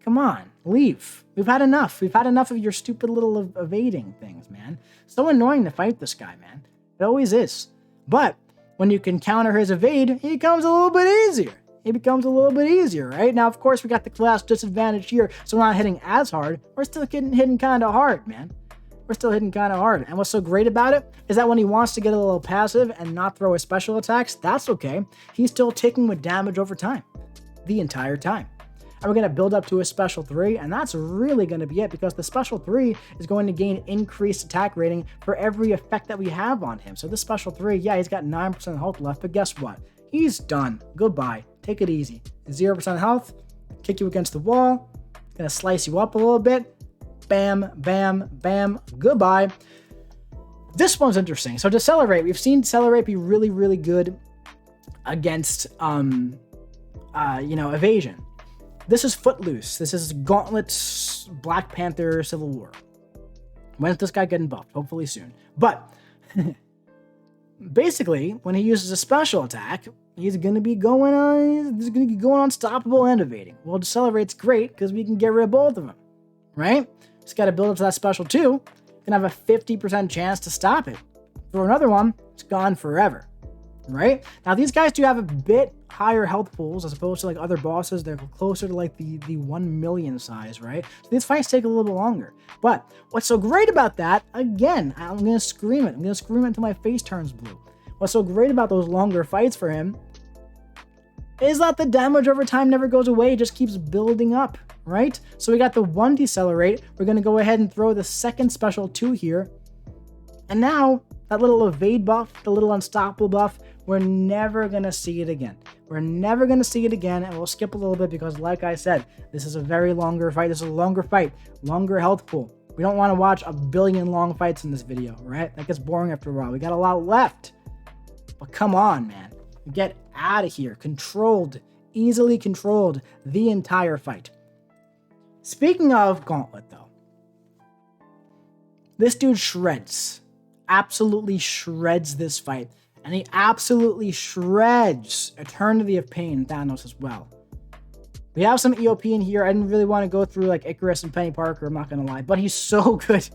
A: Come on, leave. We've had enough. We've had enough of your stupid little evading things, man. So annoying to fight this guy, man. It always is. But when you can counter his evade, he becomes a little bit easier. It becomes a little bit easier, right? Now, of course, we got the class disadvantage here, so we're not hitting as hard. We're still getting hitting kind of hard, man. We're still hitting kind of hard. And what's so great about it is that when he wants to get a little passive and not throw his special attacks, that's okay. He's still taking with damage over time. The entire time. And we're going to build up to a special 3, and that's really going to be it, because the special 3 is going to gain increased attack rating for every effect that we have on him. So this special 3, yeah, he's got 9% health left, but guess what? He's done. Goodbye. Take it easy. 0% health, kick you against the wall, going to slice you up a little bit. Bam, bam, bam, goodbye. This one's interesting. So Decelerate, we've seen Decelerate be really, really good against, evasion. This is Footloose. This is Gauntlet's Black Panther Civil War. When's this guy getting buffed? Hopefully soon. But basically, when he uses a special attack, he's going to be going unstoppable and evading. Well, Decelerate's great because we can get rid of both of them, right? Just got to build up to that special 2. Can have a 50% chance to stop it. For another one, it's gone forever. Right? Now, these guys do have a bit higher health pools as opposed to like other bosses. They're closer to like the 1 million size, right? So these fights take a little bit longer. But what's so great about that, again, I'm going to scream it. I'm going to scream it until my face turns blue. What's so great about those longer fights for him is that the damage over time never goes away. It just keeps building up, right? So we got the 1 Decelerate. We're going to go ahead and throw the second special 2 here. And now that little evade buff, the little unstoppable buff, we're never going to see it again. We're never going to see it again, and we'll skip a little bit because, like I said, this is a very longer fight. This is a longer fight, longer health pool. We don't want to watch a billion long fights in this video, right? That gets boring after a while. We got a lot left. But come on, man. Get out of here. Controlled, easily controlled the entire fight. Speaking of Gauntlet, though, this dude shreds. Absolutely shreds this fight. And he absolutely shreds Eternity of Pain Thanos as well. We have some EOP in here. I didn't really want to go through like Icarus and Penny Parker, I'm not going to lie. But he's so good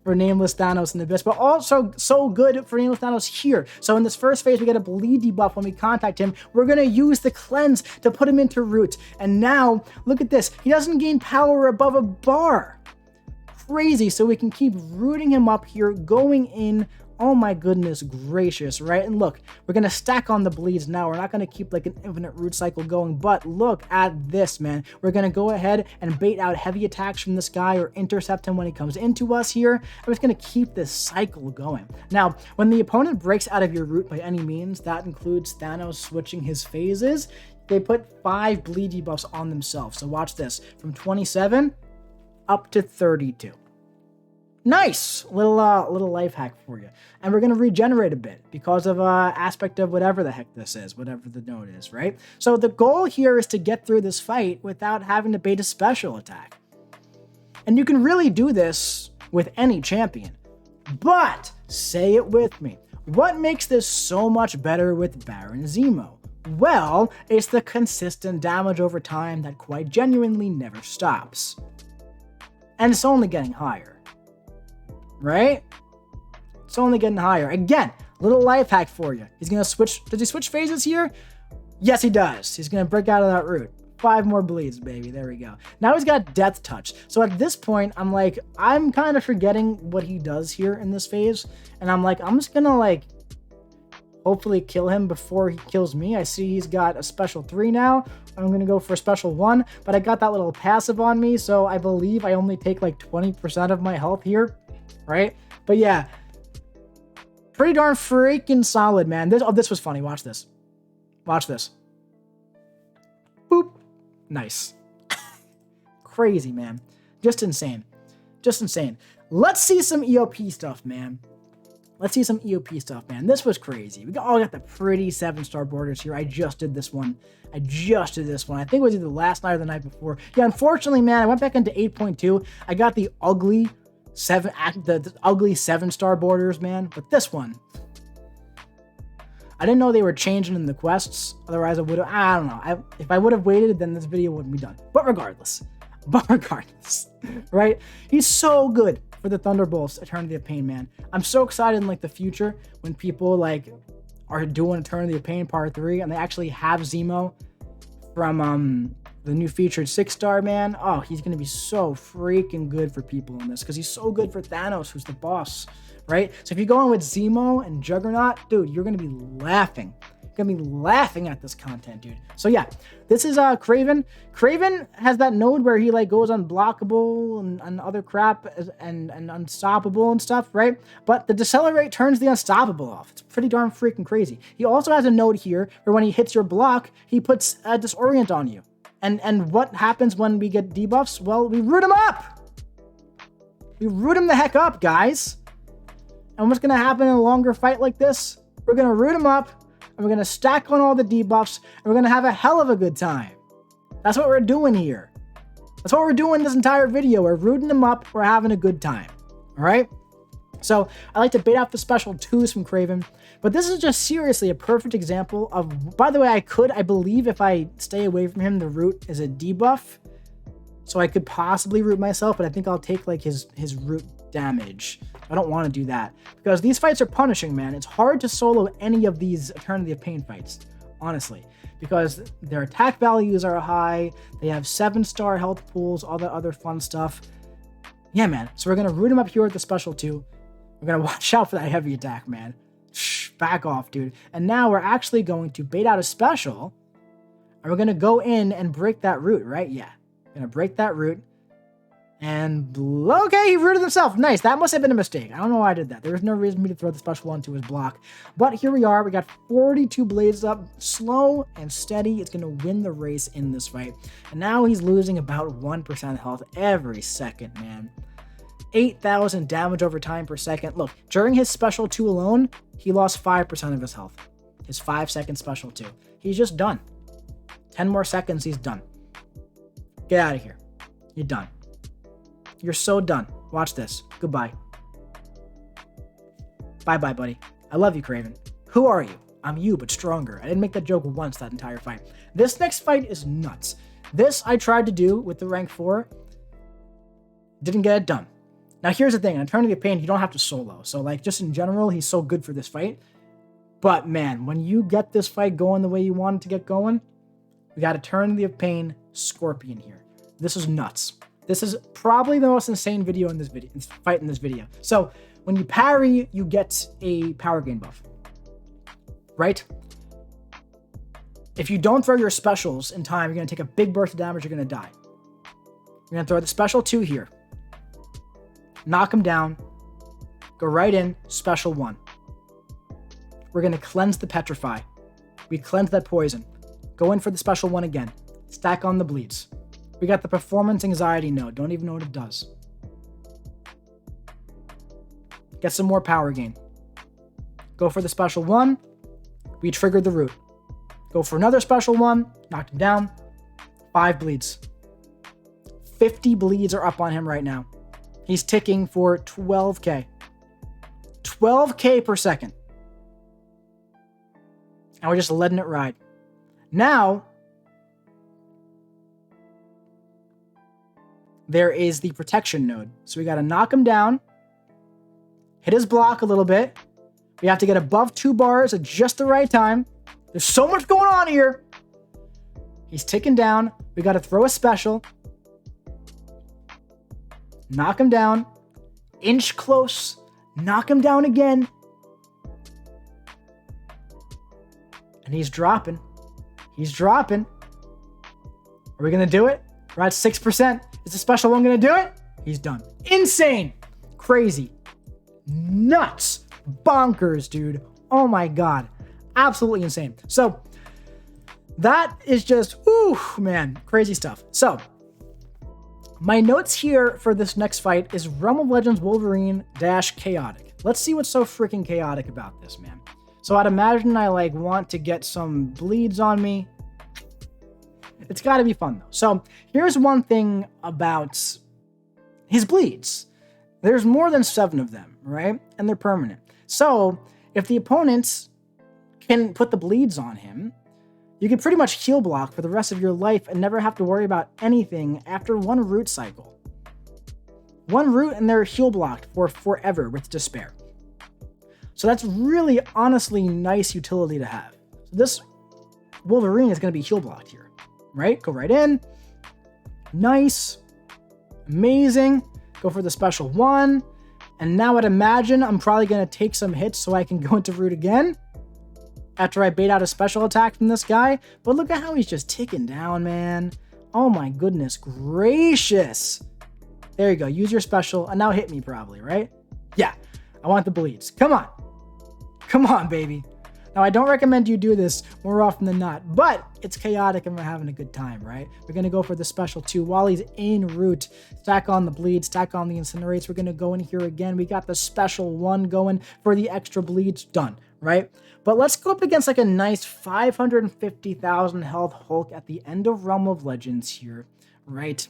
A: for Nameless Thanos in the Abyss. But also so good for Nameless Thanos here. So in this first phase, we get a bleed debuff when we contact him. We're going to use the cleanse to put him into root. And now, look at this. He doesn't gain power above a bar. Crazy. So we can keep rooting him up here, going in. Oh my goodness gracious, right? And look, we're going to stack on the bleeds now. We're not going to keep like an infinite root cycle going, but look at this, man. We're going to go ahead and bait out heavy attacks from this guy or intercept him when he comes into us here. I'm just going to keep this cycle going. Now, when the opponent breaks out of your root by any means, that includes Thanos switching his phases, they put 5 bleed debuffs on themselves. So watch this, from 27 up to 32. Nice little life hack for you. And we're going to regenerate a bit because of aspect of whatever the heck this is, whatever the node is, right? So the goal here is to get through this fight without having to bait a special attack. And you can really do this with any champion. But, say it with me, what makes this so much better with Baron Zemo? Well, it's the consistent damage over time that quite genuinely never stops. And it's only getting higher. Right? It's only getting higher. Again, little life hack for you. He's going to switch. Does he switch phases here? Yes, he does. He's going to break out of that root. 5 more bleeds, baby. There we go. Now he's got Death Touch. So at this point, I'm kind of forgetting what he does here in this phase. And I'm just going to hopefully kill him before he kills me. I see he's got a special 3 now. I'm going to go for a special 1. But I got that little passive on me. So I believe I only take 20% of my health here. Right? But yeah, pretty darn freaking solid, man. This was funny. Watch this. Watch this. Boop. Nice. Crazy, man. Just insane. Just insane. Let's see some EOP stuff, man. Let's see some EOP stuff, man. This was crazy. We all got the pretty 7-star borders here. I just did this one. I think it was either last night or the night before. Yeah, unfortunately, man, I went back into 8.2. I got the ugly 7-star borders, man. But this one, I didn't know they were changing in the quests. Otherwise, I would have, I don't know. If I would have waited, then this video wouldn't be done. But regardless, right? He's so good for the Thunderbolts Eternity of Pain, man. I'm so excited in like the future when people like are doing Eternity of Pain Part 3 and they actually have Zemo from the new featured 6-star, man. Oh, he's gonna be so freaking good for people in this because he's so good for Thanos, who's the boss, right? So if you're going with Zemo and Juggernaut, dude, you're gonna be laughing. Gonna be laughing at this content, dude. So yeah, this is Kraven. Kraven has that node where he like goes unblockable and other crap and unstoppable and stuff, right? But the decelerate turns the unstoppable off. It's pretty darn freaking crazy. He also has a node here where when he hits your block, he puts a disorient on you. And what happens when we get debuffs? Well, we root him up. We root him the heck up, guys. And what's gonna happen in a longer fight like this? We're gonna root him up. And we're going to stack on all the debuffs, and we're going to have a hell of a good time. That's what we're doing here. That's what we're doing this entire video. We're rooting them up. We're having a good time. All right? So I like to bait out the special 2s from Kraven, but this is just seriously a perfect example of, by the way, I believe if I stay away from him, the root is a debuff. So I could possibly root myself, but I think I'll take like his root damage. I don't want to do that because these fights are punishing, man. It's hard to solo any of these Eternity of Pain fights, honestly, because their attack values are high. They have 7-star health pools, all that other fun stuff. Yeah, man. So we're going to root him up here with the special 2. We're going to watch out for that heavy attack, man. Shh, back off, dude. And now we're actually going to bait out a special, and we're going to go in and break that root, right? Yeah. We're going to break that root. And okay, he rooted himself. Nice. That must have been a mistake. I don't know why I did that. There was no reason for me to throw the special 1 to his block. But here we are. We got 42 blades up. Slow and steady. It's going to win the race in this fight. And now he's losing about 1% health every second, man. 8,000 damage over time per second. Look, during his special 2 alone, he lost 5% of his health. His 5-second special 2. He's just done. 10 more seconds, he's done. Get out of here. You're done. You're so done. Watch this. Goodbye. Bye-bye, buddy. I love you, Kraven. Who are you? I'm you, but stronger. I didn't make that joke once that entire fight. This next fight is nuts. This I tried to do with the rank 4. Didn't get it done. Now, here's the thing. In Eternity of Pain, you don't have to solo. So, like, just in general, he's so good for this fight. But, man, when you get this fight going the way you want it to get going, we got Eternity of Pain Scorpion here. This is nuts. This is probably the most insane video in this video, fight in this video. So when you parry, you get a power gain buff, right? If you don't throw your specials in time, you're going to take a big burst of damage. You're going to die. You're going to throw the special 2 here. Knock him down. Go right in. Special 1. We're going to cleanse the petrify. We cleanse that poison. Go in for the special 1 again. Stack on the bleeds. We got the performance anxiety node. Don't even know what it does. Get some more power gain. Go for the special 1. We triggered the root. Go for another special 1. Knocked him down. 5 bleeds. 50 bleeds are up on him right now. He's ticking for 12k. 12k per second. And we're just letting it ride. Now, there is the protection node. So we got to knock him down, hit his block a little bit. We have to get above 2 bars at just the right time. There's so much going on here. He's ticking down. We got to throw a special. Knock him down. Inch close. Knock him down again. And he's dropping. He's dropping. Are we going to do it? We're at 6%. Is the special 1 going to do it? He's done. Insane. Crazy. Nuts. Bonkers, dude. Oh my God. Absolutely insane. So that is just, ooh, man, crazy stuff. So my notes here for this next fight is Realm of Legends Wolverine - Chaotic. let's see what's so freaking chaotic about this, man. So I'd imagine I like want to get some bleeds on me. It's got to be fun though. So here's one thing about his bleeds. There's more than 7 of them, right? And they're permanent. So if the opponents can put the bleeds on him, you can pretty much heal block for the rest of your life and never have to worry about anything after 1 root cycle. 1 root and they're heal blocked for forever with despair. So that's really honestly nice utility to have. So this Wolverine is going to be heal blocked here, right? Go right in. Nice. Amazing. Go for the special 1. And now I'd imagine I'm probably going to take some hits so I can go into root again after I bait out a special attack from this guy. But look at how he's just ticking down, man. Oh my goodness gracious. There you go. Use your special and now hit me probably, right? Yeah. I want the bleeds. Come on. Come on, baby. Now, I don't recommend you do this more often than not, but it's chaotic and we're having a good time, right? We're going to go for the special 2 while he's in root. Stack on the bleed, stack on the incinerates. We're going to go in here again. We got the special 1 going for the extra bleeds. Done, right? But let's go up against like a nice 550,000 health Hulk at the end of Realm of Legends here, right?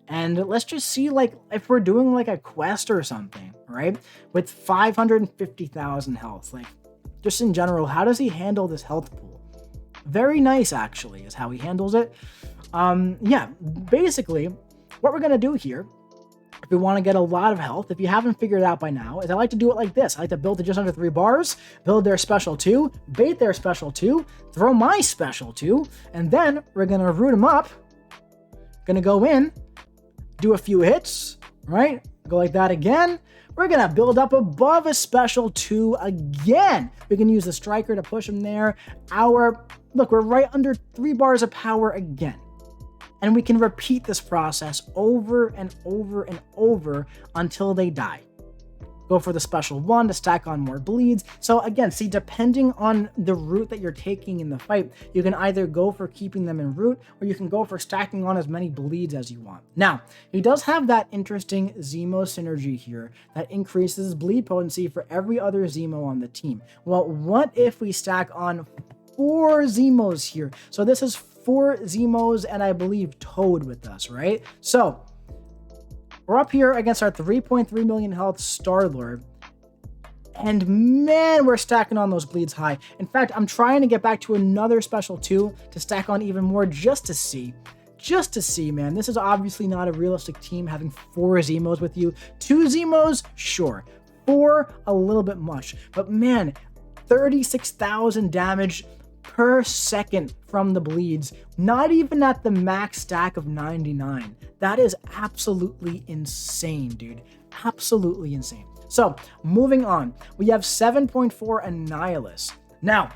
A: And let's just see like if we're doing like a quest or something, right? With 550,000 health, like just in general, how does he handle this health pool? Very nice, actually, is how he handles it. Yeah, basically, what we're going to do here, if we want to get a lot of health, if you haven't figured it out by now, is I like to do it like this. I like to build to just under 3 bars, build their special 2, bait their special 2, throw my special 2, and then we're going to root them up. Going to go in, do a few hits, right? Go like that again. We're going to build up above a special 2 again. We can use the striker to push him there. Look, we're right under 3 bars of power again. And we can repeat this process over and over and over until they die. Go for the special 1 to stack on more bleeds. So again, see, depending on the route that you're taking in the fight, you can either go for keeping them in root, or you can go for stacking on as many bleeds as you want. Now, he does have that interesting Zemo synergy here that increases bleed potency for every other Zemo on the team. Well, what if we stack on 4 Zemos here? So this is 4 Zemos and I believe Toad with us, right? So we're up here against our 3.3 million health Star-Lord. And man, we're stacking on those bleeds high. In fact, I'm trying to get back to another special 2 to stack on even more just to see. Just to see, man. This is obviously not a realistic team having 4 Zemos with you. 2 Zemos, sure. 4, a little bit much. But man, 36,000 damage per second from the bleeds, not even at the max stack of 99. That is absolutely insane, dude. Absolutely insane. So, moving on, we have 7.4 Annihilus. Now,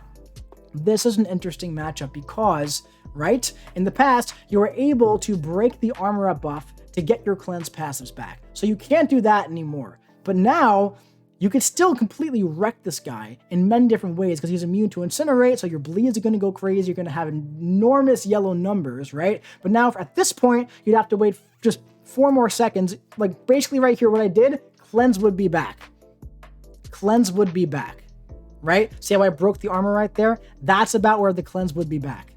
A: this is an interesting matchup because, right, in the past, you were able to break the armor up buff to get your cleanse passives back. So you can't do that anymore. But now, you could still completely wreck this guy in many different ways because he's immune to incinerate, so your bleeds are going to go crazy. You're going to have enormous yellow numbers, right? But now at this point, you'd have to wait just 4 more seconds. Like basically right here, what I did, cleanse would be back. Cleanse would be back, right? See how I broke the armor right there? That's about where the cleanse would be back.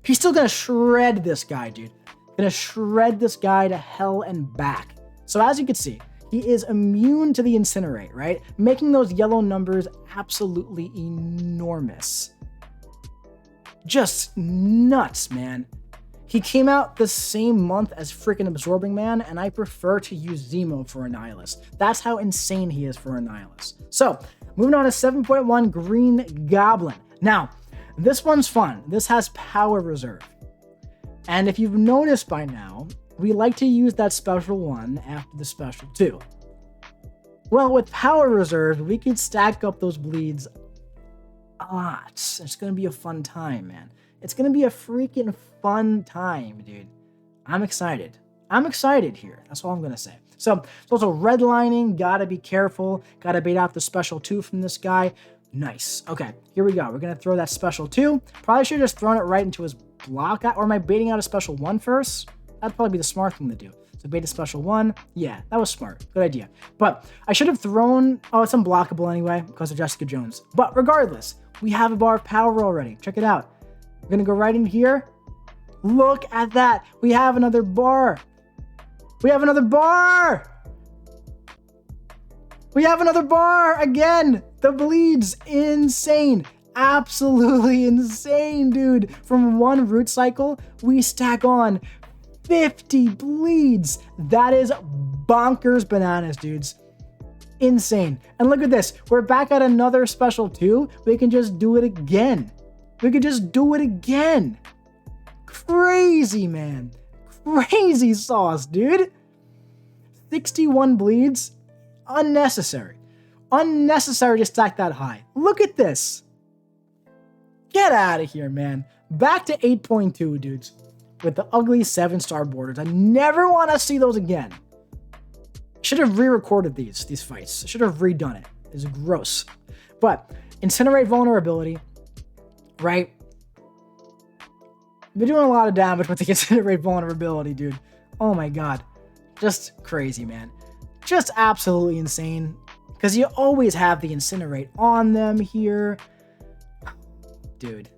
A: He's still going to shred this guy, dude. Going to shred this guy to hell and back. So as you can see, he is immune to the incinerate, right? Making those yellow numbers absolutely enormous. Just nuts, man. He came out the same month as freaking Absorbing Man, and I prefer to use Zemo for Annihilus. That's how insane he is for Annihilus. So, moving on to 7.1 Green Goblin. Now, this one's fun. This has power reserve. And if you've noticed by now, we like to use that special 1 after the special 2. Well, with power reserve, we can stack up those bleeds a lot. It's going to be a fun time, man. It's going to be a freaking fun time, dude. I'm excited. I'm excited here. That's all I'm going to say. So, it's also redlining. Gotta be careful. Gotta bait out the special 2 from this guy. Nice. Okay, here we go. We're going to throw that special 2. Probably should have just thrown it right into his block. Or am I baiting out a special 1 first? That'd probably be the smart thing to do. So beta special 1. Yeah, that was smart. Good idea. But I should have thrown... Oh, it's unblockable anyway because of Jessica Jones. But regardless, we have a bar of power already. Check it out. We're going to go right in here. Look at that. We have another bar. We have another bar. We have another bar again. The bleeds. Insane. Absolutely insane, dude. From one root cycle, we stack on 50 bleeds. That is bonkers bananas, dudes. Insane. And look at this. We're back at another special 2. We can just do it again. We could just do it again. Crazy, man. Crazy sauce, dude. 61 bleeds. Unnecessary. Unnecessary to stack that high. Look at this. Get out of here, man. Back to 8.2, dudes. With the ugly 7-star borders. I never want to see those again. Should have re-recorded these fights. Should have redone it. It's gross. But Incinerate vulnerability, right? Been doing a lot of damage with the Incinerate vulnerability, dude. Oh my god. Just crazy, man. Just absolutely insane. Because you always have the Incinerate on them here. Dude.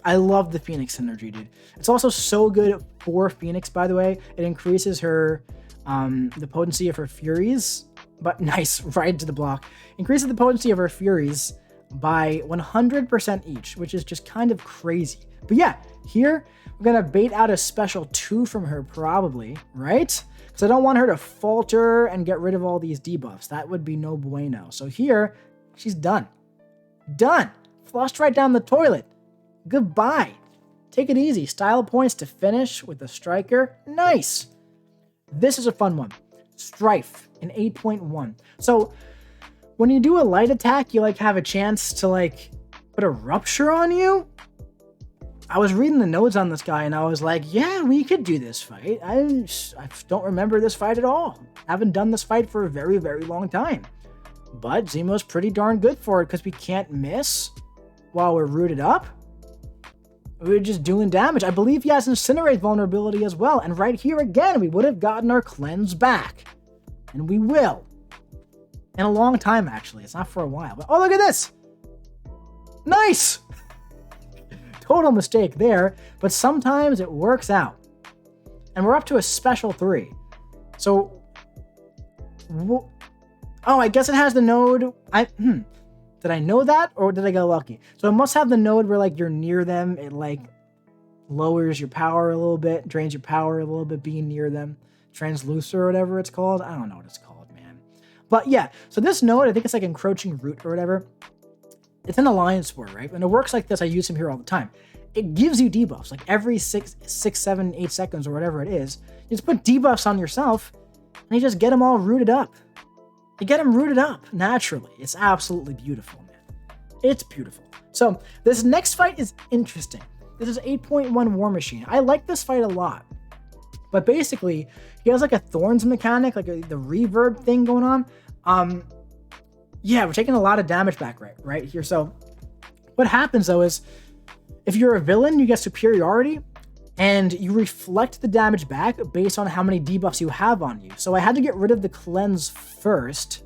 A: I love the Phoenix synergy, dude. It's also so good for Phoenix, by the way. It increases her, the potency of her Furies. But nice, right into the block. Increases the potency of her Furies by 100% each, which is just kind of crazy. But yeah, here, we're going to bait out a special 2 from her probably, right? Because I don't want her to falter and get rid of all these debuffs. That would be no bueno. So here, she's done. Done. Flushed right down the toilet. Goodbye. Take it easy. Style points to finish with the striker. Nice. This is a fun one. Strife in 8.1. So when you do a light attack, you like have a chance to like put a rupture on you. I was reading the notes on this guy and I was like, yeah, we could do this fight. I don't remember this fight at all. Haven't done this fight for a very, very long time. But Zemo's pretty darn good for it because we can't miss while we're rooted up. We're just doing damage. I believe he has Incinerate vulnerability as well. And right here again, we would have gotten our cleanse back. And we will. In a long time, actually. It's not for a while. But oh, look at this. Nice. Total mistake there. But sometimes it works out. And we're up to a special 3. So, oh, I guess it has the node. Did I know that or did I get lucky? So it must have the node where like you're near them. It like lowers your power a little bit, drains your power a little bit being near them. Translucer or whatever it's called. I don't know what it's called, man. But yeah, so this node, I think it's like encroaching root or whatever. It's an alliance spore, right? And it works like this. I use him here all the time. It gives you debuffs like every 6, 7, 8 seconds or whatever it is. You just put debuffs on yourself and you just get them all rooted up. You get them rooted up naturally. It's absolutely beautiful, man. It's beautiful. So this next fight is interesting. This is 8.1 War Machine. I like this fight a lot. But basically, he has like a Thorns mechanic, like the reverb thing going on. Yeah, we're taking a lot of damage back right here. So what happens though is if you're a villain, you get superiority. And you reflect the damage back based on how many debuffs you have on you. So I had to get rid of the cleanse first.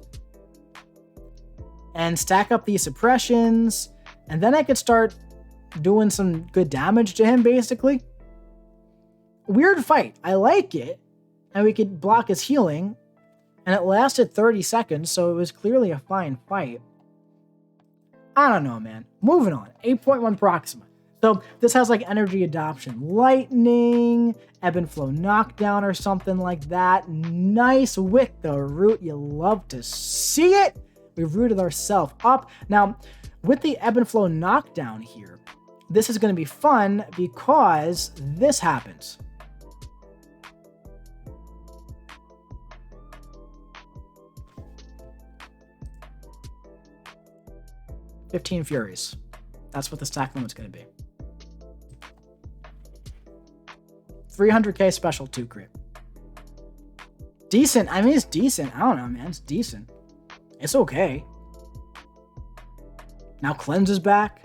A: And stack up these suppressions. And then I could start doing some good damage to him, basically. Weird fight. I like it. And we could block his healing. And it lasted 30 seconds, so it was clearly a fine fight. I don't know, man. Moving on. 8.1 Proxima. So this has like energy adoption, lightning, ebb and flow knockdown or something like that. Nice with the root. You love to see it. We've rooted ourselves up. Now, with the ebb and flow knockdown here, this is going to be fun because this happens. $15 Furies. That's what the stack limit's going to be. 300k special 2 crit. Decent. I mean, it's decent. I don't know, man. It's decent. It's okay. Now Cleanse is back.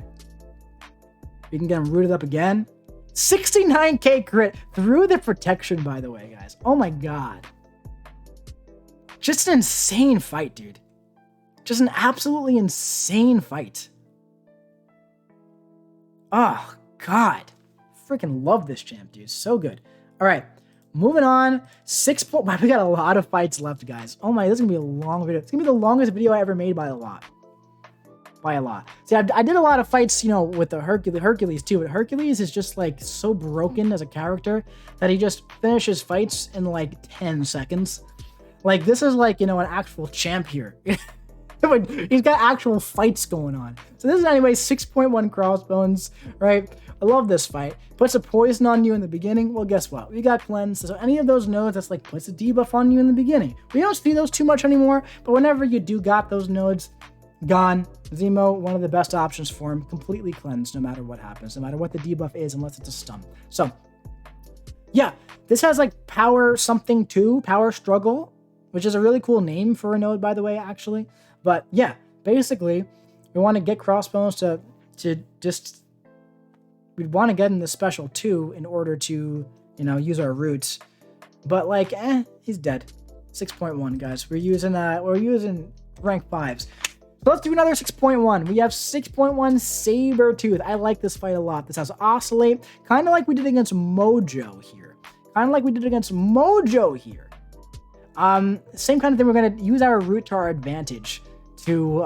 A: We can get him rooted up again. 69k crit through the protection, by the way, guys. Oh my god. Just an insane fight, dude. Just an absolutely insane fight. Oh, God. Freaking love this champ, dude. So good. All right. Moving on. Wow, we got a lot of fights left, guys. Oh my, this is going to be a long video. It's going to be the longest video I ever made by a lot. By a lot. See, I did a lot of fights, you know, with the Hercules too, but Hercules is just like so broken as a character that he just finishes fights in like 10 seconds. Like, this is like, you know, an actual champ here. He's got actual fights going on. So this is anyway 6.1 crossbones, right? I love this fight. Puts a poison on you in the beginning. Well, guess what? We got cleanse. So any of those nodes that's like puts a debuff on you in the beginning. We don't see those too much anymore, but whenever you do got those nodes, gone. Zemo, one of the best options for him. Completely cleansed no matter what happens, no matter what the debuff is, unless it's a stun. So, yeah, this has like power something too, power struggle, which is a really cool name for a node, by the way, actually. But yeah, basically, we want to get crossbones to just, we'd want to get in the special too in order to, you know, use our roots. But like, he's dead. 6.1, guys. We're using rank 5s. So let's do another 6.1. We have 6.1 Sabretooth. I like this fight a lot. This has Oscillate, kind of like we did against Mojo here. Same kind of thing. We're going to use our root to our advantage to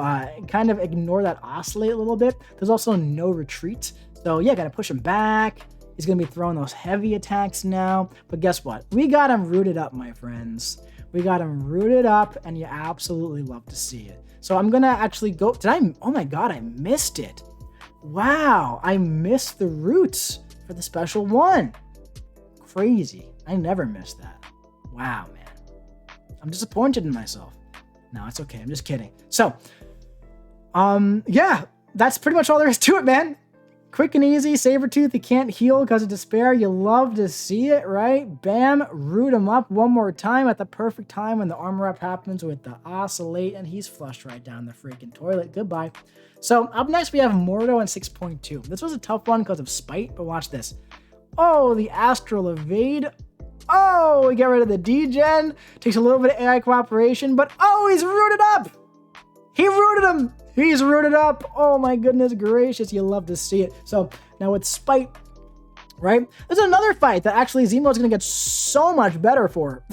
A: kind of ignore that Oscillate a little bit. There's also no retreat. So yeah, got to push him back. He's going to be throwing those heavy attacks now. But guess what? We got him rooted up, my friends. We got him rooted up, and you absolutely love to see it. So I'm going to actually go... Oh my god, I missed it. Wow, I missed the roots for the special one. Crazy. I never missed that. Wow, man. I'm disappointed in myself. No, it's okay. I'm just kidding. So, yeah, that's pretty much all there is to it, man. Quick and easy. Sabretooth, he can't heal because of despair. You love to see it, right? Bam, root him up one more time at the perfect time when the armor up happens with the Oscillate, and he's flushed right down the freaking toilet. Goodbye. So, up next, we have M.O.D.O. and 6.2. This was a tough one because of Spite, but watch this. Oh, the Astral Evade. Oh, we get rid of the degen. Takes a little bit of AI cooperation, but oh, he's rooted up. He rooted him. He's rooted up. Oh my goodness gracious. You love to see it. So now with Spite, right? There's another fight that actually Zemo is going to get so much better for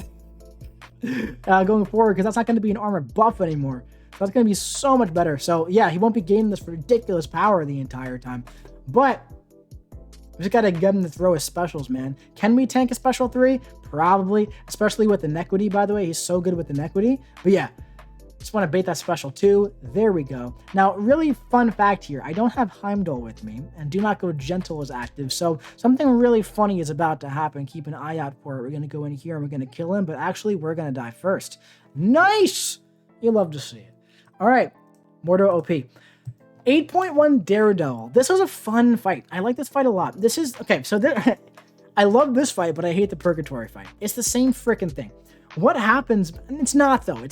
A: going forward, because that's not going to be an armor buff anymore. So that's going to be so much better. So yeah, he won't be gaining this ridiculous power the entire time. But we just got to get him to throw his specials, man. Can we tank a special 3? Probably, especially with the Inequity, by the way. He's so good with Inequity. But yeah, just want to bait that special 2. There we go. Now, really fun fact here. I don't have Heimdall with me, and Do Not Go Gentle is active. So something really funny is about to happen. Keep an eye out for it. We're going to go in here and we're going to kill him, but actually we're going to die first. Nice! You love to see it. All right, M.O.D.O. OP. 8.1 Daredevil. This was a fun fight. I like this fight a lot. This is, okay, so I love this fight, but I hate the Purgatory fight. It's the same freaking thing. What happens, it's not though.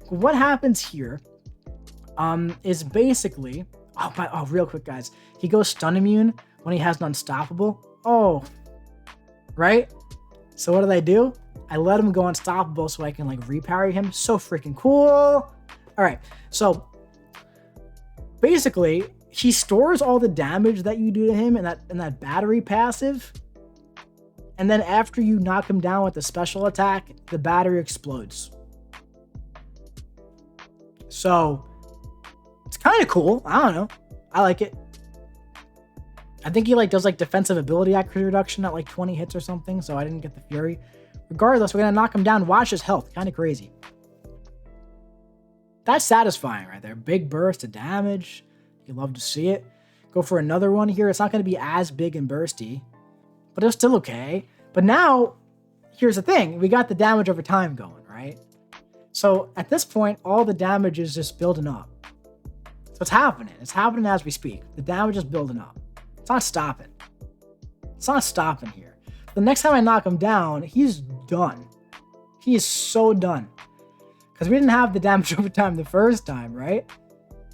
A: What happens here is basically, real quick, guys. He goes stun immune when he has an unstoppable. Oh, right? So what do? I let him go unstoppable so I can like reparry him. So freaking cool. All right, so basically, he stores all the damage that you do to him in that battery passive. And then after you knock him down with the special attack, the battery explodes. So, it's kind of cool. I don't know. I like it. I think he like does like defensive ability accuracy reduction at like 20 hits or something. So I didn't get the Fury. Regardless, we're going to knock him down. Watch his health. Kind of crazy. That's satisfying right there. Big burst of damage. You love to see it. Go for another one here. It's not going to be as big and bursty, but it's still okay. But now, here's the thing. We got the damage over time going, right? So at this point, all the damage is just building up. So it's happening. It's happening as we speak. The damage is building up. It's not stopping. It's not stopping here. The next time I knock him down, he's done. He is so done. Because we didn't have the damage over time the first time, right?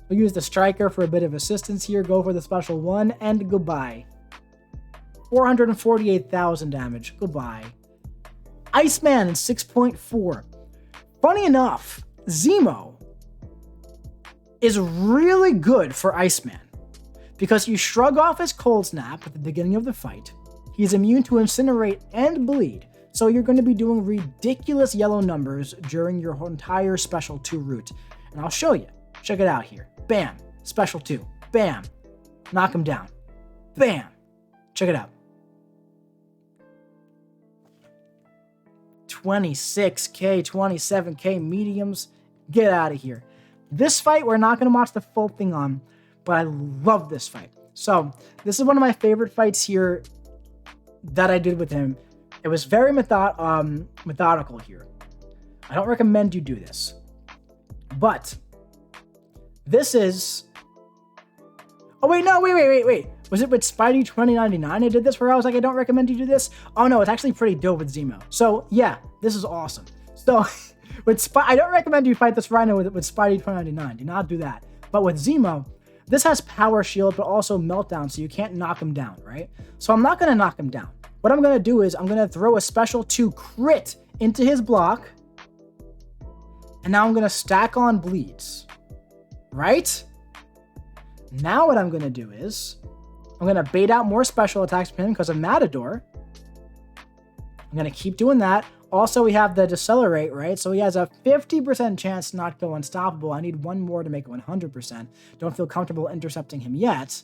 A: We'll use the Striker for a bit of assistance here. Go for the special 1 and goodbye. 448,000 damage. Goodbye. Iceman, 6.4. Funny enough, Zemo is really good for Iceman because you shrug off his cold snap at the beginning of the fight. He's immune to incinerate and bleed, so you're going to be doing ridiculous yellow numbers during your entire special 2 route. And I'll show you. Check it out here. Bam. Special 2. Bam. Knock him down. Bam. Check it out. 26k, 27k mediums. Get out of here. This fight, we're not going to watch the full thing on, but I love this fight. So this is one of my favorite fights here that I did with him. It was very methodical here. I don't recommend you do this, but this is... Oh, wait, no, wait. Was it with Spidey 2099 I did this where I was like, I don't recommend you do this? Oh, no, it's actually pretty dope with Zemo. So, yeah, this is awesome. So, I don't recommend you fight this Rhino with Spidey 2099. Do not do that. But with Zemo, this has Power Shield, but also Meltdown, so you can't knock him down, right? So I'm not going to knock him down. What I'm going to do is I'm going to throw a special 2 crit into his block, and now I'm going to stack on bleeds, right? Now what I'm going to do is I'm going to bait out more special attacks from him because of Matador. I'm going to keep doing that. Also, we have the Decelerate, right? So he has a 50% chance to not go unstoppable. I need one more to make it 100%. Don't feel comfortable intercepting him yet,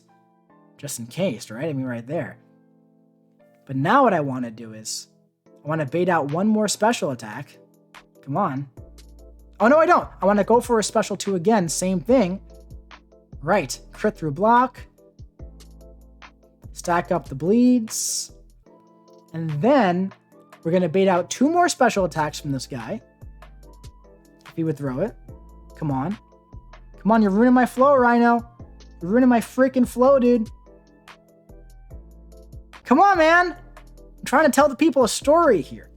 A: just in case, right? I mean, right there. But now what I want to do is I want to bait out one more special attack. Come on. Oh, no, I don't. I want to go for a special 2 again. Same thing. Right. Crit through block. Stack up the bleeds. And then we're going to bait out 2 more special attacks from this guy. If he would throw it. Come on. Come on, you're ruining my flow, Rhino. You're ruining my freaking flow, dude. Come on, man. I'm trying to tell the people a story here.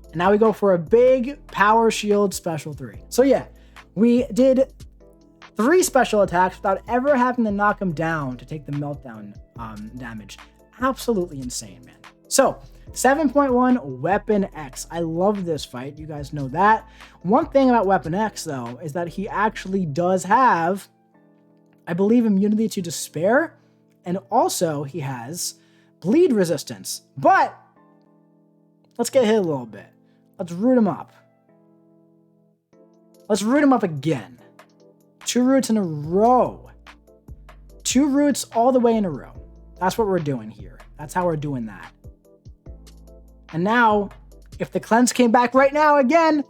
A: And now we go for a big Power Shield special 3. So yeah, we did 3 special attacks without ever having to knock him down to take the Meltdown damage. Absolutely insane, man. So 7.1 Weapon X. I love this fight. You guys know that. One thing about Weapon X, though, is that he actually does have, I believe, immunity to despair. And also he has bleed resistance. But let's get hit a little bit. Let's root him up. Let's root him up again. 2 roots in a row. 2 roots all the way in a row. That's what we're doing here. That's how we're doing that. And now, if the cleanse came back right now again,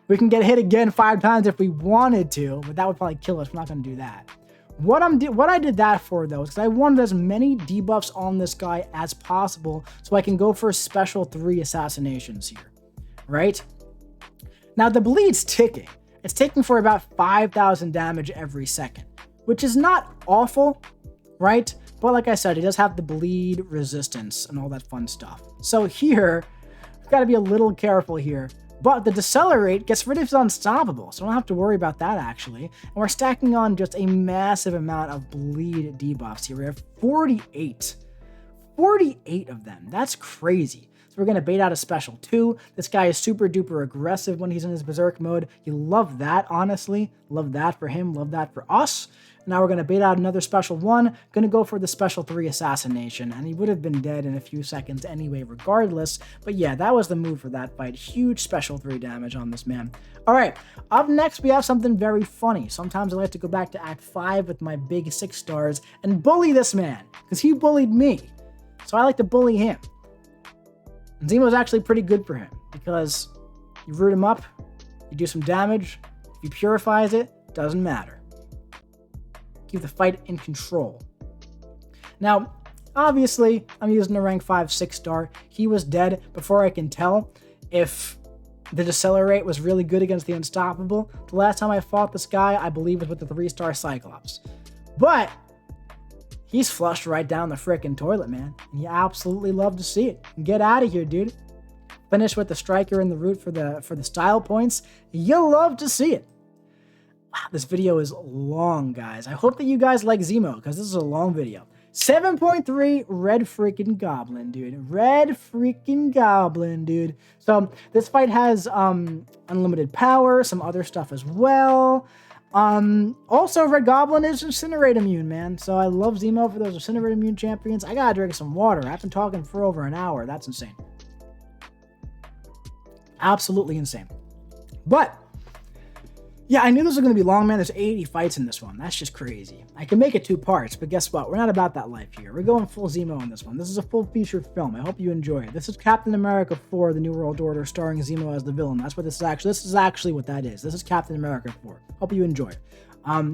A: we can get hit again 5 times if we wanted to, but that would probably kill us. We're not going to do that. What I did that for, though, is because I wanted as many debuffs on this guy as possible so I can go for special 3 assassinations here, right? Now, the bleed's ticking. It's ticking for about 5,000 damage every second, which is not awful, right? But like I said, he does have the bleed resistance and all that fun stuff. So here, we've got to be a little careful here. But the Decelerate gets rid of his Unstoppable, so I don't have to worry about that, actually. And we're stacking on just a massive amount of bleed debuffs here. We have 48. 48 of them. That's crazy. So we're going to bait out a special 2. This guy is super duper aggressive when he's in his Berserk mode. You love that, honestly. Love that for him. Love that for us. Now we're going to bait out another special 1. Going to go for the special 3 assassination. And he would have been dead in a few seconds anyway, regardless. But yeah, that was the move for that fight. Huge special 3 damage on this man. All right, up next, we have something very funny. Sometimes I like to go back to Act 5 with my big 6 stars and bully this man, because he bullied me. So I like to bully him. And Zemo's actually pretty good for him, because you root him up, you do some damage. If he purifies it, doesn't matter. Keep the fight in control. Now, obviously, I'm using a rank 5 6-star. He was dead before I can tell if the Decelerate was really good against the Unstoppable. The last time I fought this guy, I believe, was with the 3-star Cyclops. But he's flushed right down the frickin' toilet, man. And you absolutely love to see it. Get out of here, dude. Finish with the Striker in the root for the style points. You'll love to see it. Wow, This video is long, guys. I hope that you guys like Zemo, because this is a long video. 7.3 Red freaking Goblin, dude. Red freaking Goblin, dude. So this fight has unlimited power, some other stuff as well. Also, Red Goblin is Incinerate immune, man. So I love Zemo for those Incinerate immune champions. I gotta drink some water. I've been talking for over an hour. That's insane. Absolutely insane. But yeah, I knew this was going to be long, man. There's 80 fights in this one. That's just crazy. I can make it 2 parts, but guess what? We're not about that life here. We're going full Zemo in this one. This is a full featured film. I hope you enjoy it. This is Captain America 4, The New World Order, starring Zemo as the villain. That's what this is actually what that is. This is Captain America 4. Hope you enjoy it.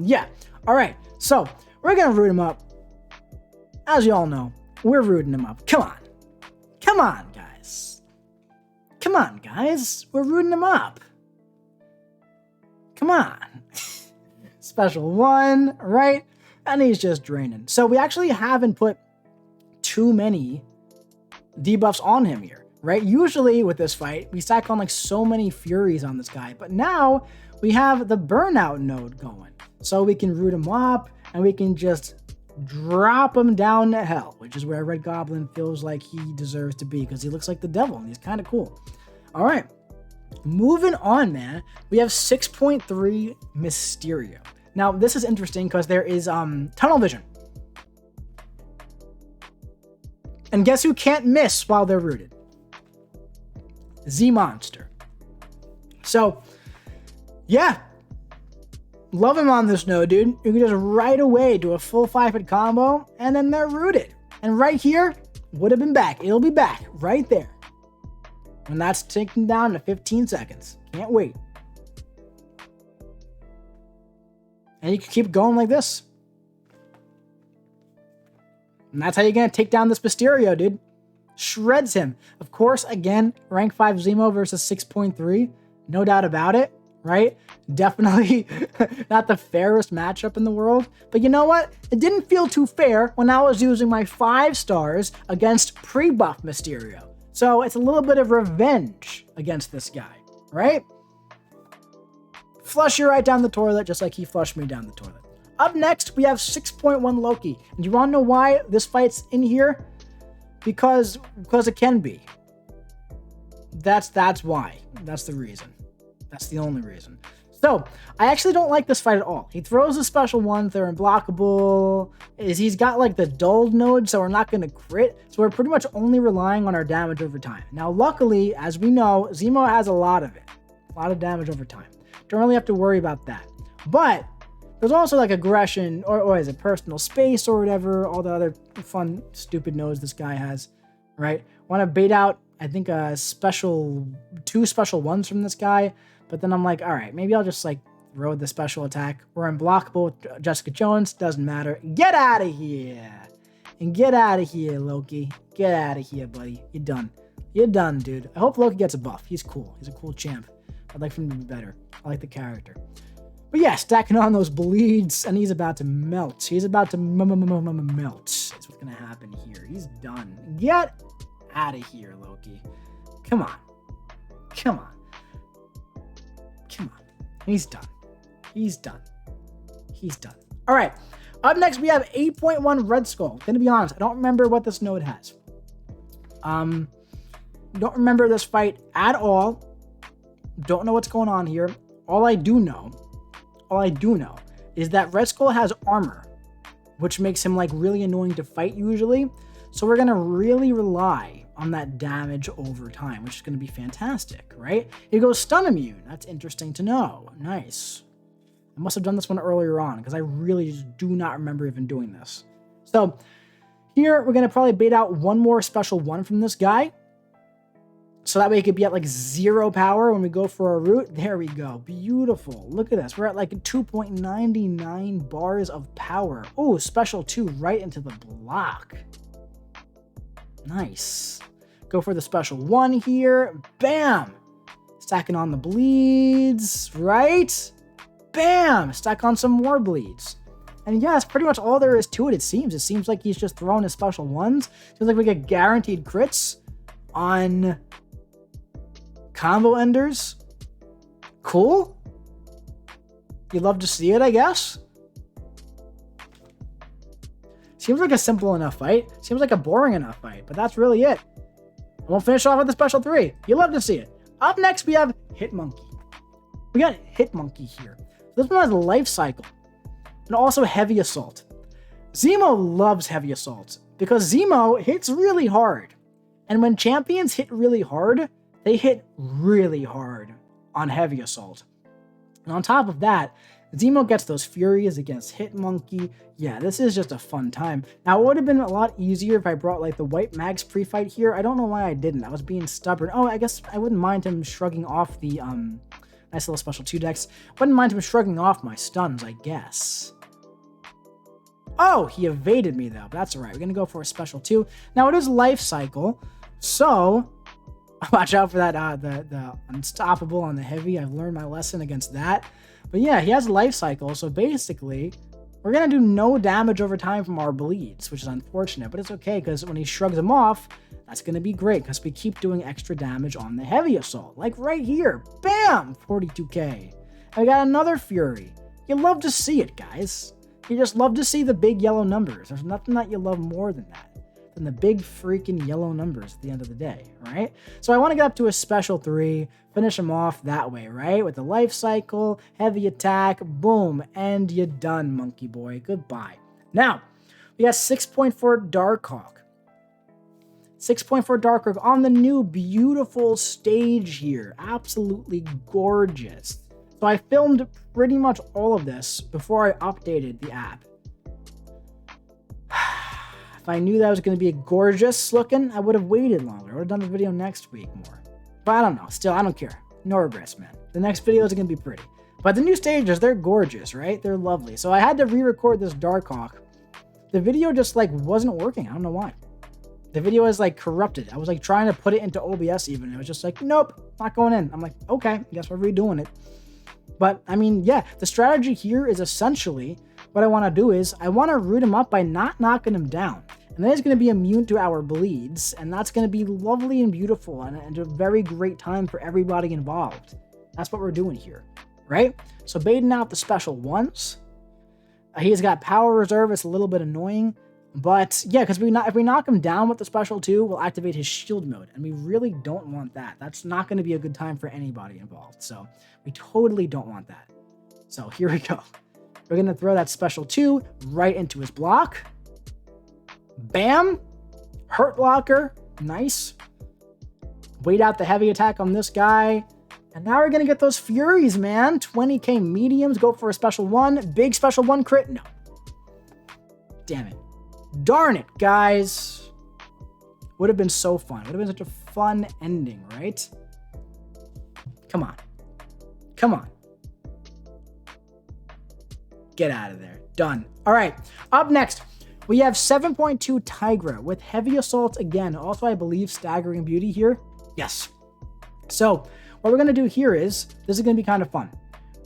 A: Yeah. All right. So we're going to root him up. As you all know, we're rooting him up. Come on. Come on, guys. Come on, guys. We're rooting him up. Come on. Special 1, right? And he's just draining. So we actually haven't put too many debuffs on him here, right? Usually with this fight, we stack on like so many Furies on this guy. But now we have the burnout node going. So we can root him up and we can just drop him down to hell, which is where Red Goblin feels like he deserves to be because he looks like the devil and he's kind of cool. All right. Moving on, man, we have 6.3 Mysterio. Now, this is interesting because there is tunnel vision. And guess who can't miss while they're rooted? Z-Monster. So, yeah. Love him on this node, dude. You can just right away do a full 5-hit combo, and then they're rooted. And right here, would have been back. It'll be back right there. And that's taken down to 15 seconds. Can't wait. And you can keep going like this. And that's how you're going to take down this Mysterio, dude. Shreds him. Of course, again, rank 5 Zemo versus 6.3. No doubt about it, right? Definitely not the fairest matchup in the world. But you know what? It didn't feel too fair when I was using my 5 stars against pre-buff Mysterio. So it's a little bit of revenge against this guy, right? Flush you right down the toilet, just like he flushed me down the toilet. Up next, we have 6.1 Loki. And you want to know why this fight's in here? Because it can be. That's why. That's the reason. That's the only reason. So, I actually don't like this fight at all. He throws the special ones, they're unblockable. He's got like the dulled node, so we're not going to crit. So we're pretty much only relying on our damage over time. Now, luckily, as we know, Zemo has a lot of it. A lot of damage over time. Don't really have to worry about that. But there's also like aggression, or is it personal space or whatever, all the other fun, stupid nodes this guy has, right? Want to bait out, I think, two special ones from this guy. But then I'm like, all right, maybe I'll just like throw the special attack. We're unblockable with Jessica Jones. Doesn't matter. Get out of here. And get out of here, Loki. Get out of here, buddy. You're done. You're done, dude. I hope Loki gets a buff. He's cool. He's a cool champ. I'd like for him to be better. I like the character. But yeah, stacking on those bleeds, and he's about to melt. He's about to melt. That's what's going to happen here. He's done. Get out of here, Loki. Come on. Come on. Come on. He's done. He's done. He's done. All right. Up next, we have 8.1 Red Skull. Gonna be honest, I don't remember what this node has. Don't remember this fight at all. Don't know what's going on here. All I do know is that Red Skull has armor, which makes him like really annoying to fight usually. So we're gonna really rely on that damage over time, which is going to be fantastic, right? He goes stun immune. That's interesting to know. Nice. I must have done this one earlier on because I really just do not remember even doing this. So here we're going to probably bait out one more special one from this guy. So that way he could be at like 0 power when we go for our root. There we go. Beautiful. Look at this. We're at like 2.99 bars of power. Oh, special 2 right into the block. Nice. Go for the special 1 here. Bam. Stacking on the bleeds, right? Bam. Stack on some more bleeds. And yeah, that's pretty much all there is to it, it seems. It seems like he's just throwing his special ones. Seems like we get guaranteed crits on combo enders. Cool. You love to see it, I guess? Seems like a simple enough fight. Seems like a boring enough fight, but that's really it. And we'll finish off with the special 3. You love to see it. Up next, we have Hitmonkey. We got Hitmonkey here. This one has Life Cycle and also Heavy Assault. Zemo loves Heavy Assault because Zemo hits really hard. And when champions hit really hard, they hit really hard on Heavy Assault. And on top of that, Zemo gets those Furies against Hitmonkey. Yeah, this is just a fun time. Now, it would have been a lot easier if I brought like the White Mags pre-fight here. I don't know why I didn't. I was being stubborn. Oh, I guess I wouldn't mind him shrugging off the nice little special 2 decks. Wouldn't mind him shrugging off my stuns, I guess. Oh, he evaded me though. But that's all right. We're going to go for a special 2. Now, it is Life Cycle, so watch out for that the Unstoppable on the Heavy. I've learned my lesson against that. But yeah, he has Life Cycle, so basically, we're going to do no damage over time from our bleeds, which is unfortunate, but it's okay, because when he shrugs them off, that's going to be great, because we keep doing extra damage on the Heavy Assault. Like right here, bam, 42k. And we got another Fury. You love to see it, guys. You just love to see the big yellow numbers. There's nothing that you love more than that. Than the big freaking yellow numbers at the end of the day, right? So I want to get up to a special 3, finish them off that way, right? With the Life Cycle, Heavy Attack, boom, and you're done, monkey boy. Goodbye. Now, we got 6.4 Darkhawk. 6.4 Darkhawk on the new beautiful stage here. Absolutely gorgeous. So I filmed pretty much all of this before I updated the app. If I knew that was going to be gorgeous looking, I would have waited longer. I would have done the video next week more. But I don't know. Still, I don't care. No regrets, man. The next videos are going to be pretty. But the new stages, they're gorgeous, right? They're lovely. So I had to re-record this Darkhawk. The video just like wasn't working. I don't know why. The video is like corrupted. I was like trying to put it into OBS even. It was just like, nope, not going in. I'm like, okay, guess we're redoing it. But I mean, yeah, the strategy here is essentially what I want to do is I want to root him up by not knocking him down. And then he's going to be immune to our bleeds. And that's going to be lovely and beautiful and a very great time for everybody involved. That's what we're doing here, right? So baiting out the special 1s. He's got power reserve. It's a little bit annoying. But yeah, because if we knock him down with the special 2, we'll activate his shield mode. And we really don't want that. That's not going to be a good time for anybody involved. So we totally don't want that. So here we go. We're going to throw that special 2 right into his block. Bam. Hurt blocker. Nice. Wait out the heavy attack on this guy. And now we're going to get those Furies, man. 20k mediums. Go for a special 1. Big special 1 crit. No. Damn it. Darn it, guys. Would have been so fun. Would have been such a fun ending, right? Come on. Come on. Get out of there. Done. All right. Up next, we have 7.2 Tigra with Heavy Assault again. Also, I believe Staggering Beauty here. Yes. So what we're going to do here is, this is going to be kind of fun.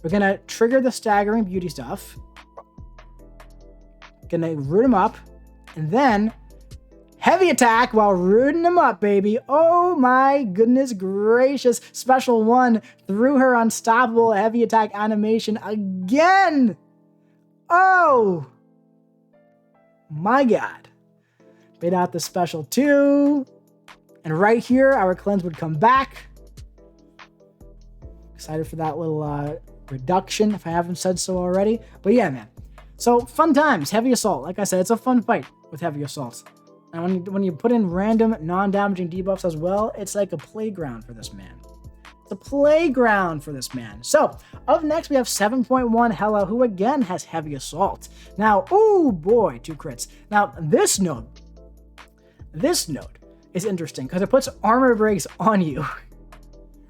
A: We're going to trigger the Staggering Beauty stuff. Going to root him up. And then heavy attack while rooting him up, baby. Oh my goodness gracious. Special 1 through her unstoppable heavy attack animation again. Oh my God. Bait out the special 2. And right here, our cleanse would come back. Excited for that little reduction, if I haven't said so already. But yeah, man. So fun times, Heavy Assault. Like I said, it's a fun fight with Heavy Assault. And when you put in random non-damaging debuffs as well, it's like a playground for this man. It's a playground for this man. So up next, we have 7.1 Hela, who again has Heavy Assault. Now, oh boy, 2 crits. Now this node is interesting because it puts armor breaks on you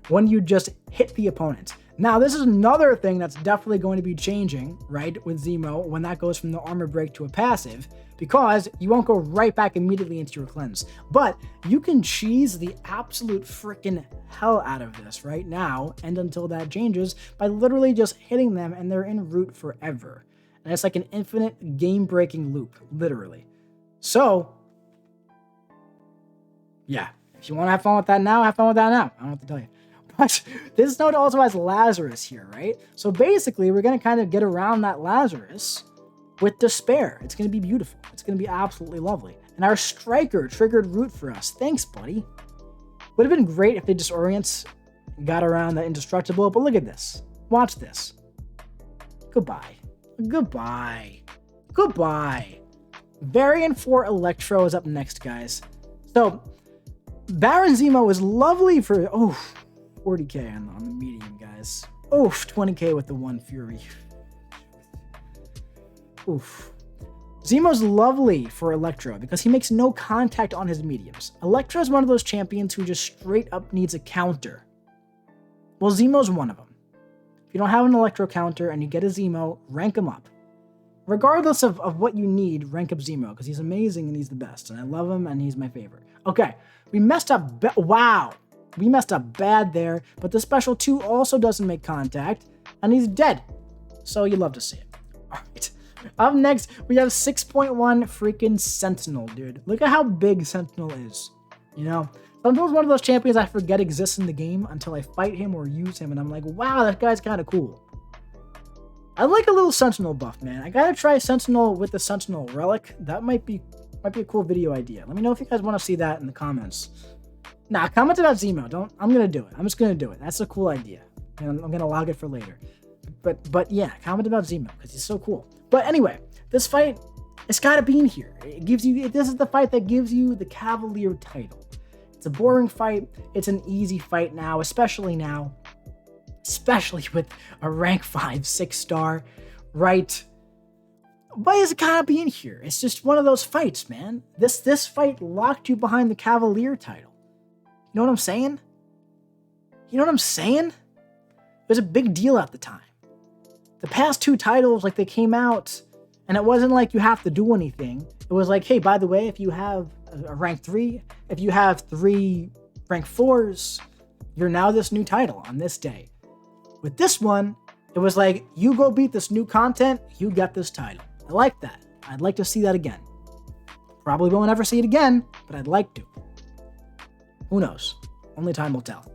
A: when you just hit the opponent. Now, this is another thing that's definitely going to be changing, right, with Zemo when that goes from the armor break to a passive, because you won't go right back immediately into your cleanse. But you can cheese the absolute freaking hell out of this right now and until that changes by literally just hitting them and they're en route forever. And it's like an infinite game-breaking loop, literally. So, yeah, if you want to have fun with that now, have fun with that now. I don't know what to tell you. But this node also has Lazarus here, right? So basically, we're going to kind of get around that Lazarus with Despair. It's going to be beautiful. It's going to be absolutely lovely. And our Striker triggered Root for us. Thanks, buddy. Would have been great if they Disorient and got around that Indestructible, but look at this. Watch this. Goodbye. Goodbye. Goodbye. Variant for Electro is up next, guys. So, Baron Zemo is lovely for, 40k on the medium, guys. 20k with the 1 Fury. Zemo's lovely for Electro because he makes no contact on his mediums. Electro is one of those champions who just straight up needs a counter. Well, Zemo's one of them. If you don't have an Electro counter and you get a Zemo, rank him up. Regardless of what you need, rank up Zemo because he's amazing and he's the best. And I love him and he's my favorite. Okay, we messed up. Wow. We messed up bad there. But the special 2 also doesn't make contact and he's dead. So you love to see it. All right. Up next, we have 6.1 freaking Sentinel, dude. Look at how big Sentinel is. You know, Sentinel's one of those champions I forget exists in the game until I fight him or use him, and I'm like, wow, that guy's kind of cool. I like a little Sentinel buff, man. I gotta try Sentinel with the Sentinel Relic. That might be a cool video idea. Let me know if you guys want to see that in the comments. Nah, comment about Zemo. I'm gonna do it. I'm just gonna do it. That's a cool idea. And I'm gonna log it for later. But yeah, comment about Zemo because he's so cool. But anyway, this fight, it's got to be in here. It gives you, this is the fight that gives you the Cavalier title. It's a boring fight. It's an easy fight now, especially with a rank 5 6-star, right? But it's got to be in here. It's just one of those fights, man. This fight locked you behind the Cavalier title. You know what I'm saying? You know what I'm saying? It was a big deal at the time. The past 2 titles, like, they came out, and it wasn't like you have to do anything. It was like, hey, by the way, if you have a rank 3, if you have 3 rank 4s, you're now this new title on this day. With this one, it was like, you go beat this new content, you get this title. I like that. I'd like to see that again. Probably won't ever see it again, but I'd like to. Who knows? Only time will tell.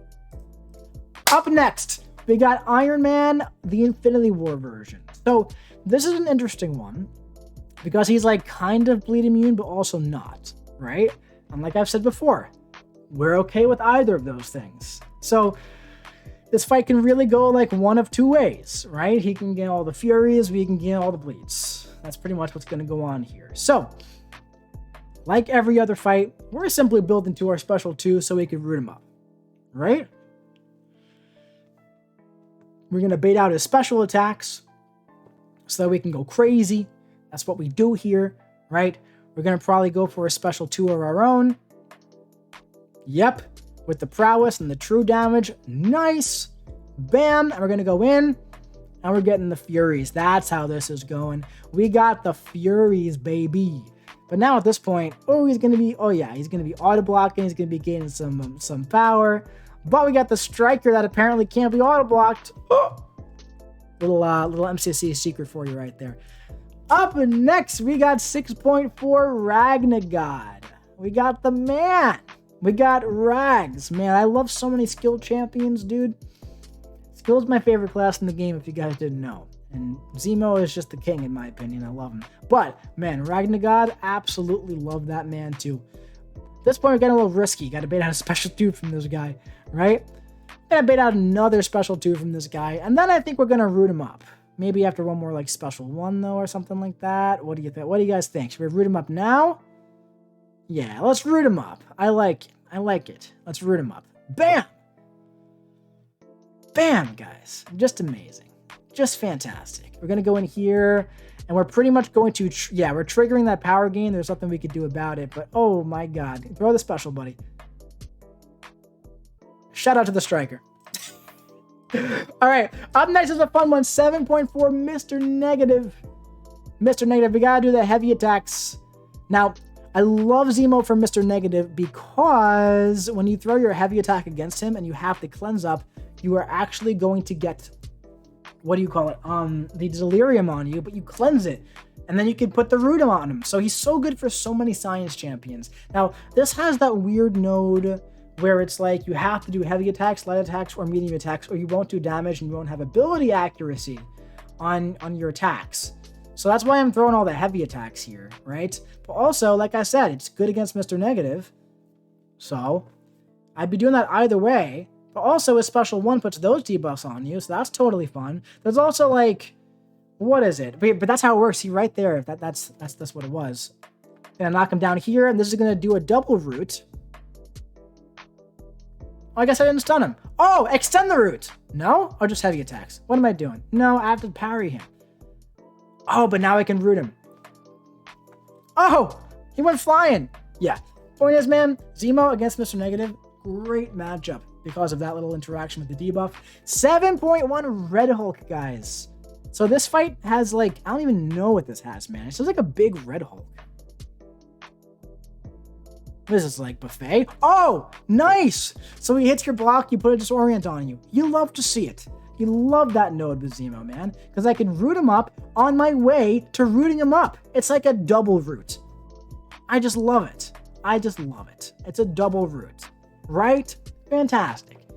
A: Up next, we got Iron Man, the Infinity War version. So this is an interesting one because he's like kind of bleed immune, but also not, right? And like I've said before, we're okay with either of those things. So this fight can really go like one of 2 ways, right? He can get all the Furies, we can get all the bleeds. That's pretty much what's going to go on here. So, like every other fight, we're simply building to our special 2 so we can root him up, right? We're going to bait out his special attacks so that we can go crazy. That's what we do here, right? We're going to probably go for a special 2 of our own. Yep, with the prowess and the true damage. Nice. Bam. And we're going to go in and we're getting the Furies. That's how this is going. We got the Furies, baby. But now at this point, he's going to be auto-blocking. He's going to be gaining some power. But we got the Striker that apparently can't be auto-blocked. Little MCC secret for you right there. Up next, we got 6.4 Ragnarok. We got the man. We got Rags. Man, I love so many skill champions, dude. Skill's my favorite class in the game, if you guys didn't know. And Zemo is just the king, in my opinion. I love him. But, man, Ragnarok, absolutely love that man, too. At this point, we're getting a little risky. Got to bait out a special 2 from this guy, right? Got to bait out another special 2 from this guy. And then I think we're going to root him up. Maybe after one more, like, special 1, though, or something like that. What do you think? What do you guys think? Should we root him up now? Yeah, let's root him up. I like it. I like it. Let's root him up. Bam! Bam, guys. Just amazing. Just fantastic. We're going to go in here, and we're pretty much going to... we're triggering that power gain. There's nothing we could do about it, but oh my god. Throw the special, buddy. Shout out to the Striker. All right, up next is a fun one. 7.4, Mr. Negative. Mr. Negative, we got to do the heavy attacks. Now, I love Zemo from Mr. Negative because when you throw your heavy attack against him and you have the cleanse up, you are actually going to get, what do you call it? The delirium on you, but you cleanse it. And then you can put the Rudum on him. So he's so good for so many science champions. Now, this has that weird node where it's like you have to do heavy attacks, light attacks, or medium attacks, or you won't do damage and you won't have ability accuracy on your attacks. So that's why I'm throwing all the heavy attacks here, right? But also, like I said, it's good against Mr. Negative. So I'd be doing that either way. But also, his special 1 puts those debuffs on you, so that's totally fun. There's also like, what is it? But that's how it works. See, right there, that's what it was. Gonna knock him down here, and this is gonna do a double root. Oh, I guess I didn't stun him. Oh, extend the root. No? Or just heavy attacks? What am I doing? No, I have to parry him. Oh, but now I can root him. Oh, he went flying. Yeah. Point is, man, Zemo against Mr. Negative, great matchup because of that little interaction with the debuff. 7.1 Red Hulk, guys. So this fight has like, I don't even know what this has, man. It's just like a big Red Hulk. This is like buffet. Oh, nice. So he hits your block, you put a disorient on you. You love to see it. You love that node with Zemo, man. Because I can root him up on my way to rooting him up. It's like a double root. I just love it. I just love it. It's a double root. Right? Fantastic.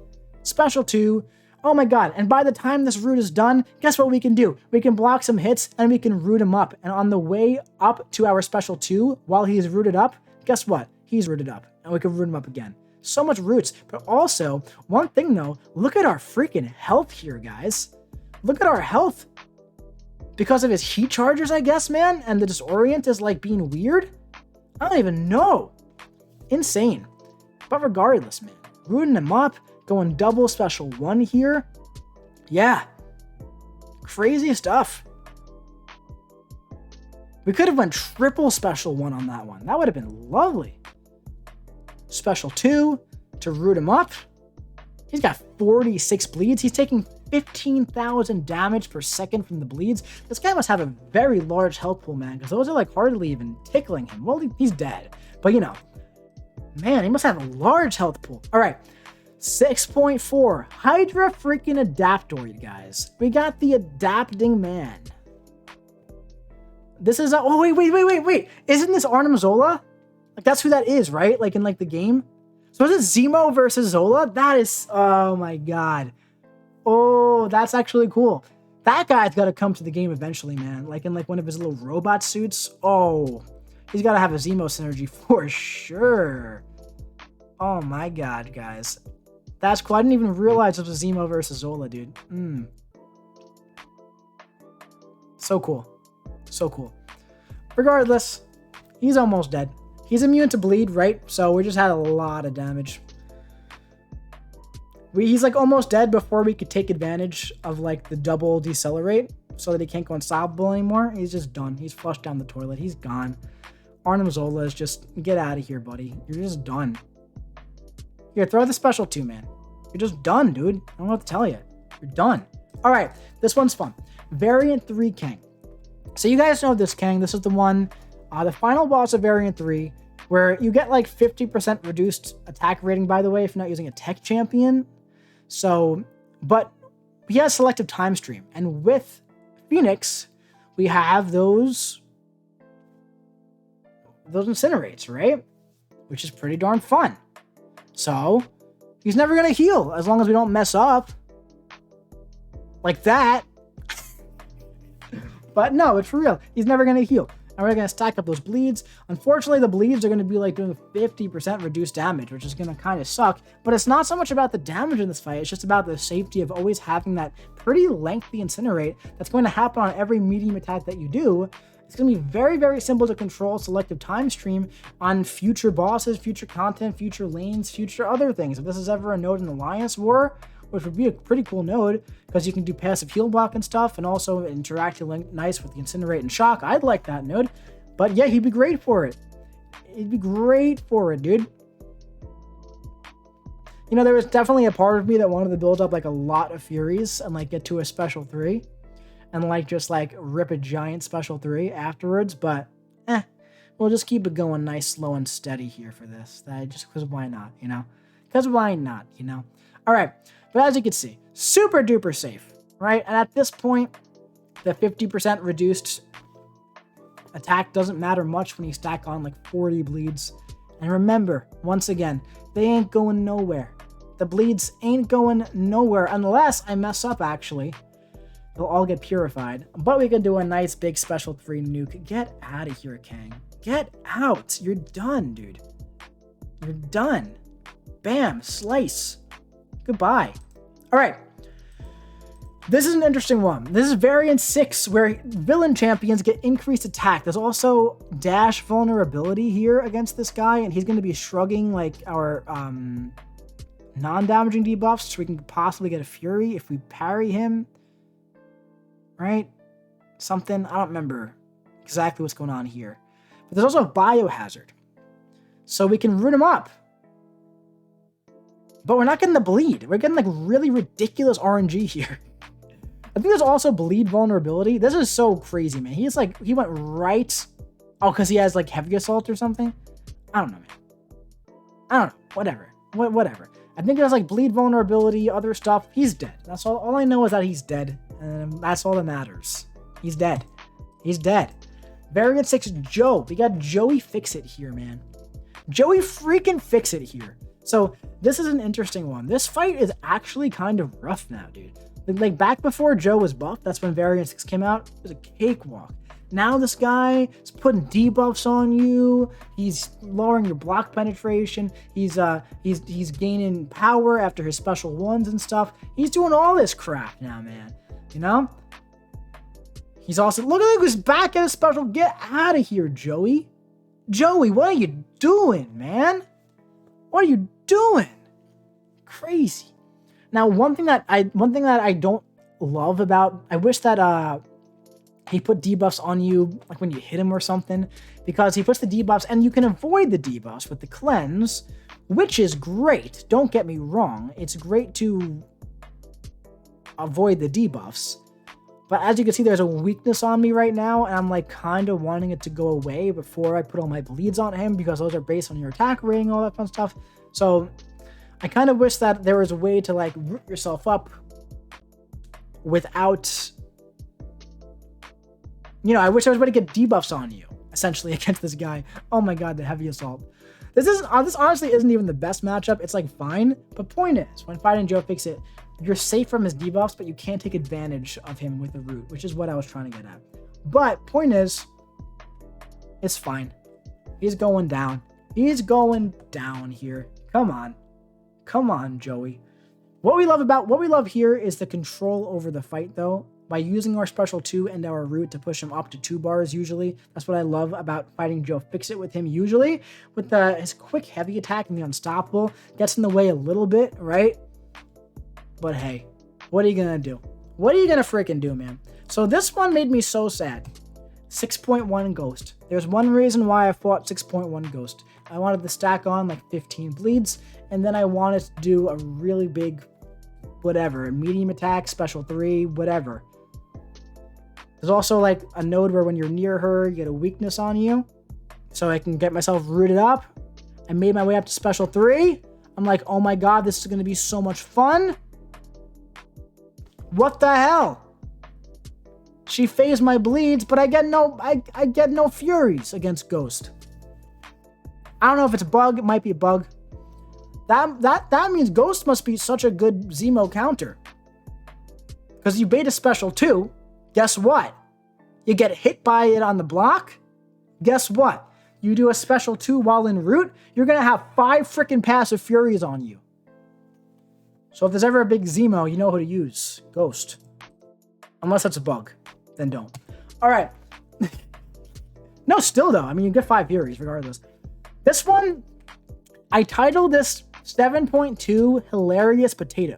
A: Special 2. Oh my god. And by the time this root is done, guess what we can do? We can block some hits and we can root him up. And on the way up to our special 2, while he's rooted up, guess what? He's rooted up. And we can root him up again. So much roots. But also, one thing though, look at our freaking health here, guys. Look at our health. Because of his heat chargers, I guess, man? And the disorient is like being weird? I don't even know. Insane. But regardless, man. Rooting him up. Going double special 1 here. Yeah. Crazy stuff. We could have went triple special 1 on that one. That would have been lovely. Special 2 to root him up. He's got 46 bleeds. He's taking 15,000 damage per second from the bleeds. This guy must have a very large health pool, man, because those are like hardly even tickling him. Well, he's dead. But you know, man, he must have a large health pool. All right. 6.4 Hydra freaking Adaptoid, guys. We got the adapting man. This is oh wait. Isn't this Arnim Zola? Like that's who that is, right? Like in like the game. So is it Zemo versus Zola? That is, oh my god. Oh, that's actually cool. That guy's got to come to the game eventually, man. Like in like one of his little robot suits. Oh, he's got to have a Zemo synergy for sure. Oh my god, guys. That's cool. I didn't even realize it was Zemo versus Zola, dude. So cool. So cool. Regardless, he's almost dead. He's immune to bleed, right? So we just had a lot of damage. He's like almost dead before we could take advantage of like the double decelerate so that he can't go unstoppable anymore. He's just done. He's flushed down the toilet. He's gone. Arnim Zola is just, get out of here, buddy. You're just done. Here, throw the special 2, man. You're just done, dude. I don't know what to tell you. You're done. All right, this one's fun. Variant 3 Kang. So you guys know this Kang. This is the one, the final boss of Variant 3, where you get like 50% reduced attack rating, by the way, if you're not using a tech champion. So, but he has selective time stream. And with Phoenix, we have those incinerates, right? Which is pretty darn fun. So, he's never going to heal as long as we don't mess up. Like that. But no, it's for real. He's never going to heal. And we're going to stack up those bleeds. Unfortunately, the bleeds are going to be like doing 50% reduced damage, which is going to kind of suck. But it's not so much about the damage in this fight. It's just about the safety of always having that pretty lengthy incinerate that's going to happen on every medium attack that you do. It's going to be very, very simple to control selective time stream on future bosses, future content, future lanes, future other things. If this is ever a node in Alliance War, which would be a pretty cool node because you can do passive heal block and stuff and also interact nice with the Incinerate and Shock. I'd like that node. But yeah, he'd be great for it. He'd be great for it, dude. You know, there was definitely a part of me that wanted to build up like a lot of Furies and like get to a special 3 and like just like rip a giant special 3 afterwards. But we'll just keep it going nice, slow, and steady here for this. Just because why not, you know? Because why not, you know? All right. But as you can see, super duper safe, right? And at this point, the 50% reduced attack doesn't matter much when you stack on like 40 bleeds. And remember, once again, they ain't going nowhere. The bleeds ain't going nowhere unless I mess up, actually. They'll all get purified. But we can do a nice big special 3 nuke. Get out of here, Kang. Get out. You're done, dude. You're done. Bam. Slice. Goodbye. All right. This is an interesting one. This is variant 6, where villain champions get increased attack. There's also dash vulnerability here against this guy, and he's going to be shrugging like our non-damaging debuffs, so we can possibly get a Fury if we parry him. Right? Something. I don't remember exactly what's going on here. But there's also a biohazard. So we can root him up. But we're not getting the bleed. We're getting like really ridiculous RNG here. I think there's also bleed vulnerability. This is so crazy, man. He's like, he went right. Oh, because he has like heavy assault or something? I don't know, man. I don't know. Whatever. Whatever. I think there's like bleed vulnerability, other stuff. He's dead. That's all I know is that he's dead. And that's all that matters. He's dead. He's dead. Variant 6, Joe. We got Joey Fixit here, man. Joey freaking Fixit here. So this is an interesting one. This fight is actually kind of rough now, dude. Like back before Joe was buffed, that's when Variant 6 came out, it was a cakewalk. Now this guy is putting debuffs on you. He's lowering your block penetration. He's gaining power after his special ones and stuff. He's doing all this crap now, man. You know? He's also, look at who's back at a special. Get out of here, Joey. Joey, what are you doing, man? What are you doing? Crazy. Now, one thing that I don't love about, I wish that he put debuffs on you, like when you hit him or something, because he puts the debuffs, and you can avoid the debuffs with the cleanse, which is great. Don't get me wrong. It's great to avoid the debuffs. But as you can see, there's a weakness on me right now, and I'm like kind of wanting it to go away before I put all my bleeds on him, because those are based on your attack rating, all that fun stuff. So I kind of wish that there was a way to like root yourself up without, you know, I wish there was a way to get debuffs on you, essentially, against this guy. Oh my god, the heavy assault. This honestly isn't even the best matchup. It's like fine, but point is, when fighting Joe Fixit, you're safe from his debuffs, but you can't take advantage of him with a root, which is what I was trying to get at. But point is, it's fine. He's going down. He's going down here. Come on. Come on, Joey. What we love here is the control over the fight, though. By using our special 2 and our root to push him up to 2 bars, usually. That's what I love about fighting Joe Fixit with him, usually. With his quick heavy attack and the unstoppable. Gets in the way a little bit, right? But hey, what are you gonna do? What are you gonna freaking do, man? So this one made me so sad. 6.1 Ghost. There's one reason why I fought 6.1 Ghost. I wanted to stack on like 15 bleeds, and then I wanted to do a really big, whatever, medium attack, special 3, whatever. There's also like a node where when you're near her, you get a weakness on you. So I can get myself rooted up. I made my way up to special 3. I'm like, oh my god, this is gonna be so much fun. What the hell? She phased my bleeds, but I get no furies against Ghost. I don't know if it's a bug. It might be a bug. That means Ghost must be such a good Zemo counter. Because you bait a special 2. Guess what? You get hit by it on the block. Guess what? You do a special 2 while en route. You're going to have 5 freaking passive furies on you. So if there's ever a big Zemo, you know who to use. Ghost. Unless that's a bug. Then don't. Alright. No, still though. I mean, you get 5 furies regardless. This one, I titled this 7.2 Hilarious Potato.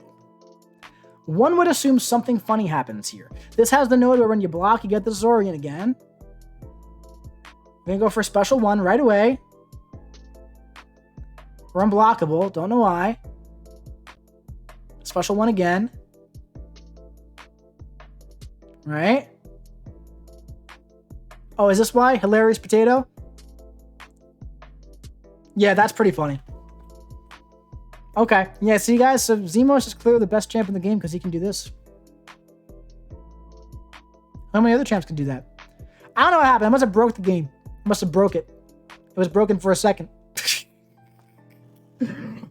A: One would assume something funny happens here. This has the node where when you block, you get the Zorian again. We're gonna go for special 1 right away. We're unblockable. Don't know why. Special 1 again. Right? Oh, is this why? Hilarious Potato? Yeah, that's pretty funny. Okay. Yeah, see guys, so Zemo is just clearly the best champ in the game because he can do this. How many other champs can do that? I don't know what happened. I must have broke the game. I must have broke it. It was broken for a second.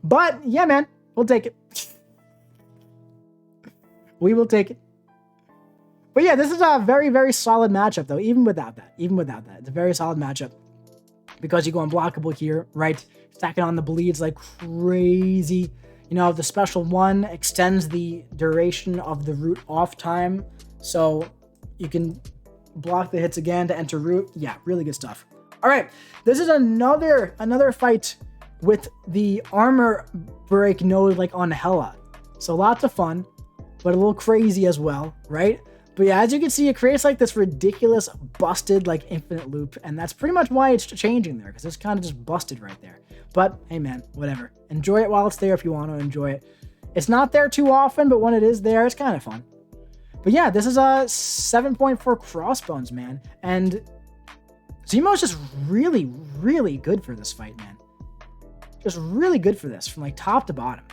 A: But yeah, man, we'll take it. We will take it. But yeah, this is a very, very solid matchup, though, even without that. Even without that. It's a very solid matchup. Because you go unblockable here, right? Stacking on the bleeds like crazy. You know, the special one extends the duration of the root off time. So you can block the hits again to enter root. Yeah, really good stuff. All right, this is another fight with the armor break node like on Hela. So lots of fun, but a little crazy as well, right? But yeah, as you can see, it creates like this ridiculous busted like infinite loop, and that's pretty much why it's changing there, because it's kind of just busted right there. But hey man, whatever. Enjoy it while it's there if you want to enjoy it. It's not there too often, but when it is there, it's kind of fun. But yeah, this is a 7.4 crossbones, man. And Zemo's just really, really good for this fight, man. Just really good for this from like top to bottom.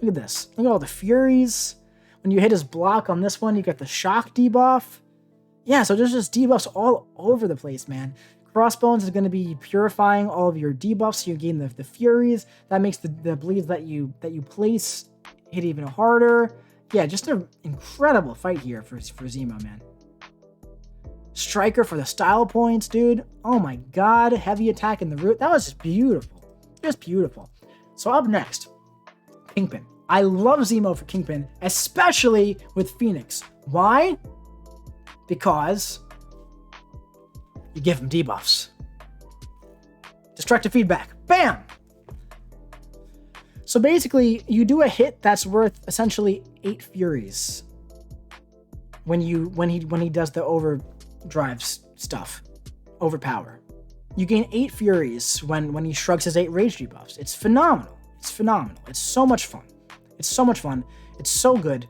A: Look at this. Look at all the furies. When you hit his block on this one, you get the shock debuff. Yeah, so there's just debuffs all over the place, man. Crossbones is going to be purifying all of your debuffs, so you gain the furies. That makes the bleeds that you place hit even harder. Yeah, just an incredible fight here for Zemo, man. Striker for the style points, dude. Oh my god, heavy attack in the root. That was just beautiful. Just beautiful. So up next, Kingpin. I love Zemo for Kingpin, especially with Phoenix. Why? Because you give him debuffs. Destructive feedback. Bam! So basically, you do a hit that's worth essentially 8 furies when he does the overdrive stuff. Overpower. You gain 8 furies when he shrugs his 8 rage debuffs. It's phenomenal. It's phenomenal. It's so much fun. It's so much fun. It's so good.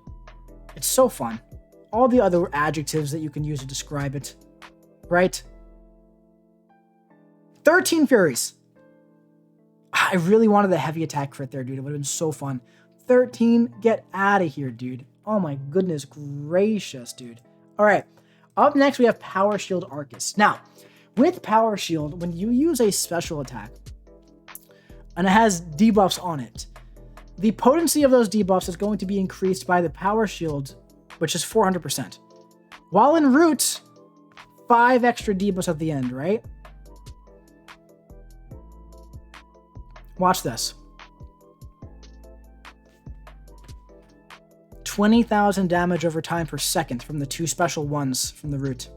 A: It's so fun. All the other adjectives that you can use to describe it. Right? 13 furies. I really wanted the heavy attack crit there, dude. It would have been so fun. 13. Get out of here, dude. Oh my goodness gracious, dude. All right. Up next, we have Power Shield Arcus. Now, with Power Shield, when you use a special attack, and it has debuffs on it, the potency of those debuffs is going to be increased by the Power Shield, which is 400%. While in root, 5 extra debuffs at the end, right? Watch this. 20,000 damage over time per second from the 2 special ones from the root.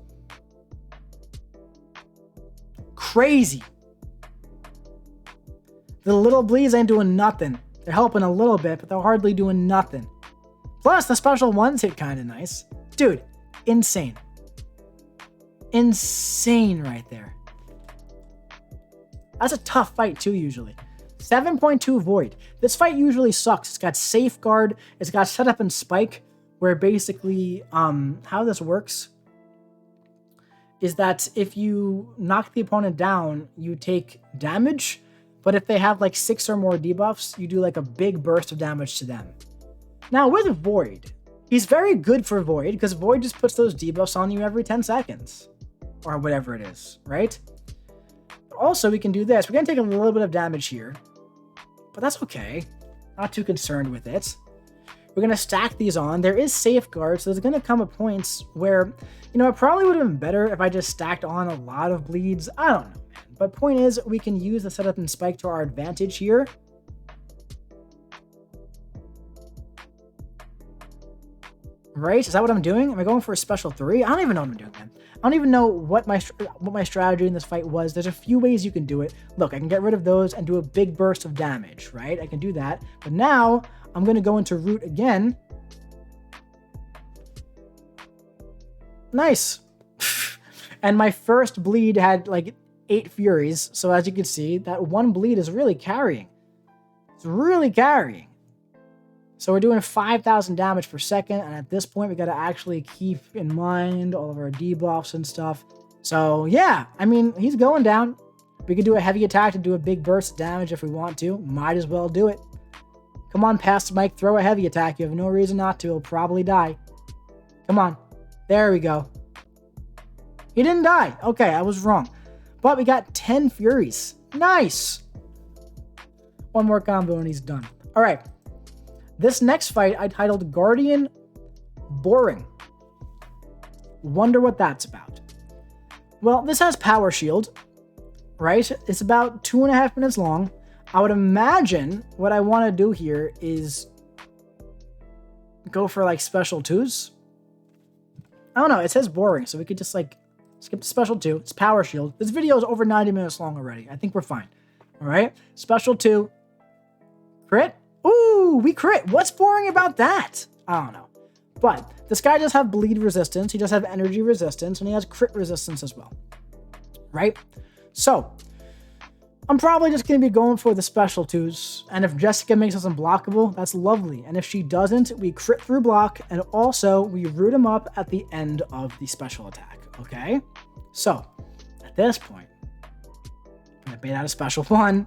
A: Crazy. The little bleeds ain't doing nothing. They're helping a little bit, but they're hardly doing nothing. Plus, the special ones hit kind of nice. Dude, insane. Insane right there. That's a tough fight too, usually. 7.2 Void. This fight usually sucks. It's got Safeguard. It's got Setup and Spike, where basically how this works is that if you knock the opponent down, you take damage, but if they have like 6 or more debuffs, you do like a big burst of damage to them. Now with Void, he's very good for Void because Void just puts those debuffs on you every 10 seconds or whatever it is, right? Also, we can do this. We're going to take a little bit of damage here, but that's okay. Not too concerned with it. We're going to stack these on. There is Safeguard, so there's going to come a point where, you know, it probably would have been better if I just stacked on a lot of bleeds. I don't know, man. But point is, we can use the Setup and Spike to our advantage here. Right? Is that what I'm doing? Am I going for a special 3? I don't even know what I'm doing, man. I don't even know what my strategy in this fight was. There's a few ways you can do it. Look, I can get rid of those and do a big burst of damage, right? I can do that. But now, I'm going to go into root again. Nice. And my first bleed had like 8 furies. So as you can see, that one bleed is really carrying. It's really carrying. So we're doing 5,000 damage per second, and at this point, we got to actually keep in mind all of our debuffs and stuff. So yeah, I mean, he's going down. We could do a heavy attack to do a big burst of damage if we want to. Might as well do it. Come on, past Mike, throw a heavy attack. You have no reason not to. He'll probably die. Come on. There we go. He didn't die. Okay, I was wrong. But we got 10 furies. Nice. One more combo and he's done. All right. This next fight I titled Guardian Boring. Wonder what that's about. Well, this has Power Shield, right? It's about 2.5 minutes long. I would imagine what I want to do here is go for like special 2s. I don't know. It says boring, so we could just like skip the special 2. It's Power Shield. This video is over 90 minutes long already. I think we're fine. All right. Special 2. Crit. Ooh, we crit. What's boring about that? I don't know. But this guy does have bleed resistance. He does have energy resistance, and he has crit resistance as well. Right? So, I'm probably just going to be going for the special 2s. And if Jessica makes us unblockable, that's lovely. And if she doesn't, we crit through block, and also we root him up at the end of the special attack. Okay? So, at this point, I'm going to bait out a special 1.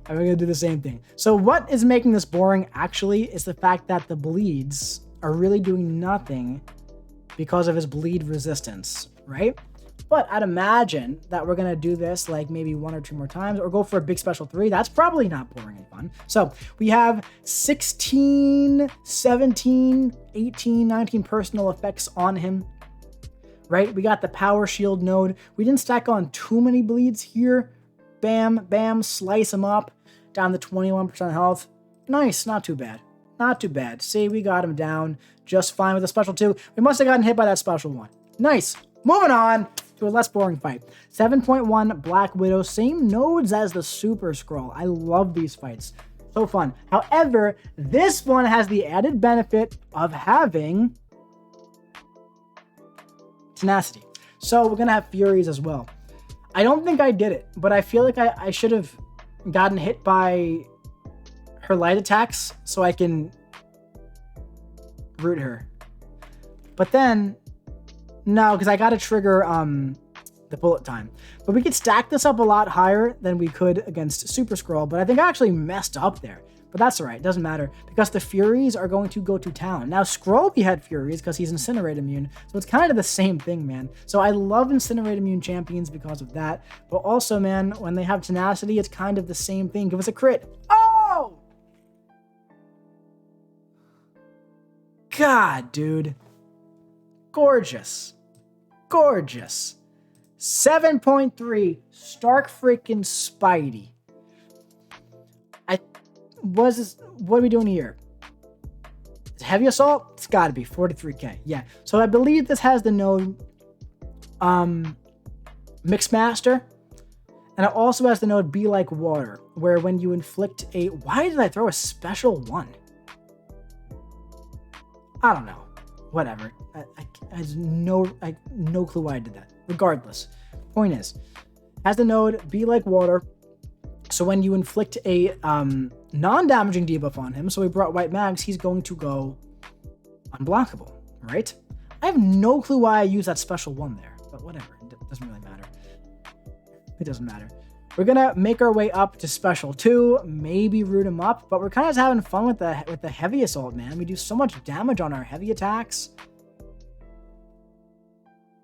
A: And we're going to do the same thing. So what is making this boring actually is the fact that the bleeds are really doing nothing because of his bleed resistance, right? But I'd imagine that we're going to do this like maybe 1 or 2 more times or go for a big special 3. That's probably not boring and fun. So we have 16, 17, 18, 19 personal effects on him, right? We got the Power Shield node. We didn't stack on too many bleeds here. Bam, bam, slice him up, down to 21% health. Nice, not too bad. Not too bad. See, we got him down just fine with a special 2. We must have gotten hit by that special 1. Nice. Moving on to a less boring fight. 7.1 Black Widow, same nodes as the Super Skrull. I love these fights. So fun. However, this one has the added benefit of having Tenacity. So we're going to have Furies as well. I don't think I did it, but I feel like I should have gotten hit by her light attacks so I can root her. But then, no, because I got to trigger the bullet time. But we could stack this up a lot higher than we could against Super Skrull, but I think I actually messed up there. But that's all right. It doesn't matter because the Furies are going to go to town. Now, Skrull had Furies because he's Incinerate immune. So it's kind of the same thing, man. So I love Incinerate immune champions because of that. But also, man, when they have Tenacity, it's kind of the same thing. Give us a crit. Oh! God, dude. Gorgeous. Gorgeous. 7.3 Stark freaking Spidey. What are we doing here? Heavy Assault? It's got to be 43k. Yeah. So I believe this has the node Mixmaster. And it also has the node Be Like Water, where when you inflict a... Why did I throw a special 1? I don't know. Whatever. I have no clue why I did that. Regardless. Point is, has the node Be Like Water. So when you inflict a non-damaging debuff on him, so we brought White Mags, he's going to go unblockable, right? I have no clue why I used that special 1 there, but whatever. It doesn't really matter. It doesn't matter. We're going to make our way up to special 2, maybe root him up, but we're kind of having fun with the heavy assault, man. We do so much damage on our heavy attacks.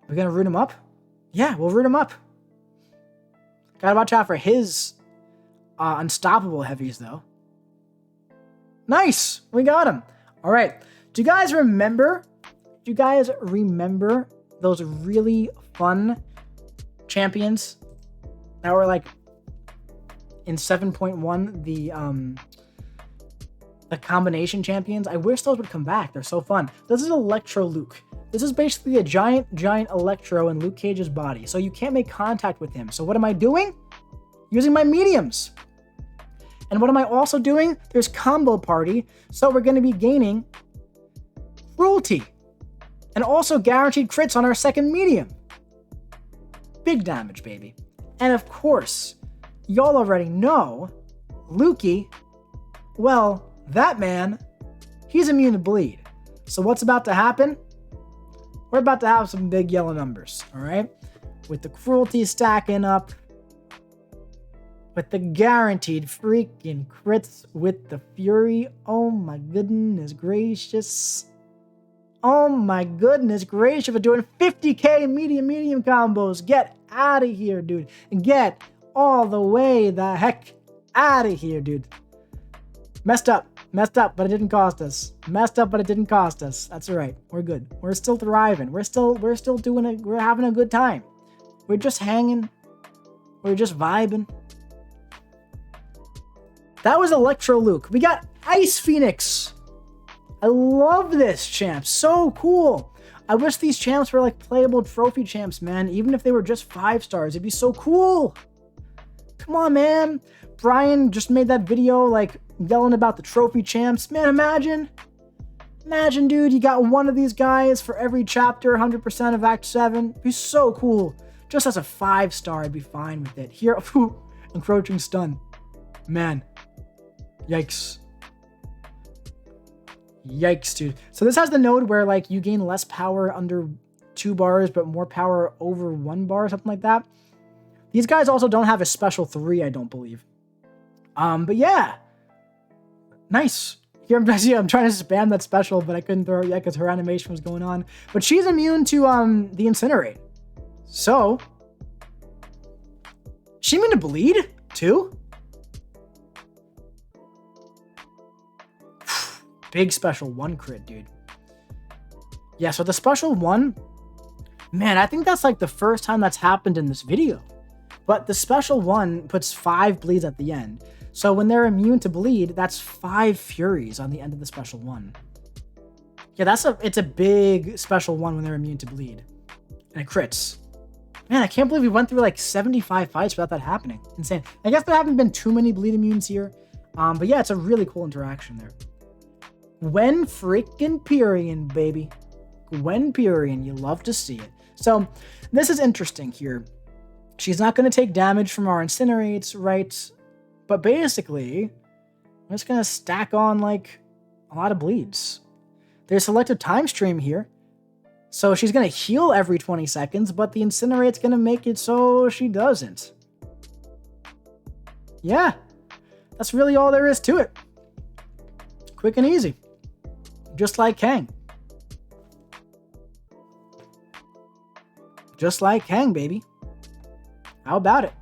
A: We're going to root him up? Yeah, we'll root him up. Gotta watch out for his... unstoppable heavies, though. Nice! We got him. All right. Do you guys remember those really fun champions that were like in 7.1, the combination champions? I wish those would come back. They're so fun. This is Electro Luke. This is basically a giant Electro in Luke Cage's body. So you can't make contact with him. So what am I doing? Using my mediums. And what am I also doing? There's Combo Party. So we're going to be gaining Cruelty. And also guaranteed crits on our second medium. Big damage, baby. And of course, y'all already know, Lukey, well, that man, he's immune to bleed. So what's about to happen? We're about to have some big yellow numbers, all right? With the Cruelty stacking up. With the guaranteed freaking crits with the Fury. Oh my goodness gracious. Oh my goodness gracious. We're doing 50k medium combos. Get out of here, dude. Get all the way the heck out of here, dude. Messed up, but it didn't cost us. Messed up, but it didn't cost us. That's all right. We're good. We're still thriving. We're still doing it. We're having a good time. We're just hanging. We're just vibing. That was Electro Luke. We got Ice Phoenix. I love this champ. So cool. I wish these champs were like playable trophy champs, man. Even if they were just 5 stars, it'd be so cool. Come on, man. Brian just made that video like yelling about the trophy champs. Man, imagine, dude, you got one of these guys for every chapter, 100% of Act 7. It'd be so cool. Just as a 5-star, I'd be fine with it. Here, encroaching stun. Man, yikes. Yikes, dude. So this has the node where like you gain less power under 2 bars, but more power over 1 bar, something like that. These guys also don't have a special 3, I don't believe. But yeah. Nice. Here, I'm trying to spam that special, but I couldn't throw it yet because her animation was going on. But she's immune to the Incinerate. So, she immune to bleed too? Big special 1 crit, dude. Yeah, so the special 1, man, I think that's like the first time that's happened in this video. But the special 1 puts 5 bleeds at the end. So when they're immune to bleed, that's 5 furies on the end of the special 1. Yeah, it's a big special 1 when they're immune to bleed. And it crits. Man, I can't believe we went through like 75 fights without that happening. Insane. I guess there haven't been too many bleed immunes here. But yeah, it's a really cool interaction there. Gwen freaking Purian, baby. Gwen Purian, you love to see it. So this is interesting here. She's not going to take damage from our Incinerates, right? But basically, I'm just going to stack on like a lot of bleeds. There's selective time stream here. So she's going to heal every 20 seconds, but the Incinerate's going to make it so she doesn't. Yeah, that's really all there is to it. Quick and easy. Just like Kang. Just like Kang, baby. How about it?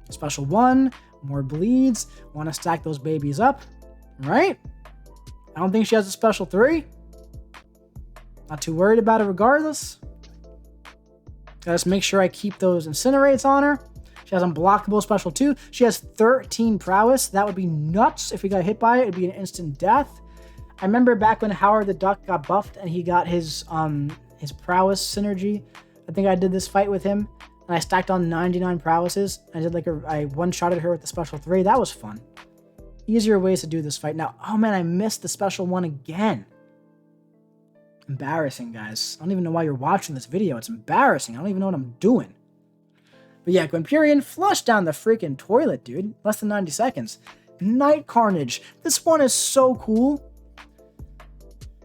A: Special 1, more bleeds. Want to stack those babies up, right? I don't think she has a special 3. Not too worried about it regardless. Gotta just make sure I keep those Incinerates on her. She has unblockable special 2. She has 13 prowess. That would be nuts. If we got hit by it, it'd be an instant death. I remember back when Howard the Duck got buffed and he got his prowess synergy. I think I did this fight with him. And I stacked on 99 prowesses. I did like I one-shotted her with the special 3. That was fun. Easier ways to do this fight. Now, oh man, I missed the special 1 again. Embarrassing, guys. I don't even know why you're watching this video. It's embarrassing. I don't even know what I'm doing. But yeah, Gwempyrian flushed down the freaking toilet, dude. Less than 90 seconds. Night Carnage. This one is so cool.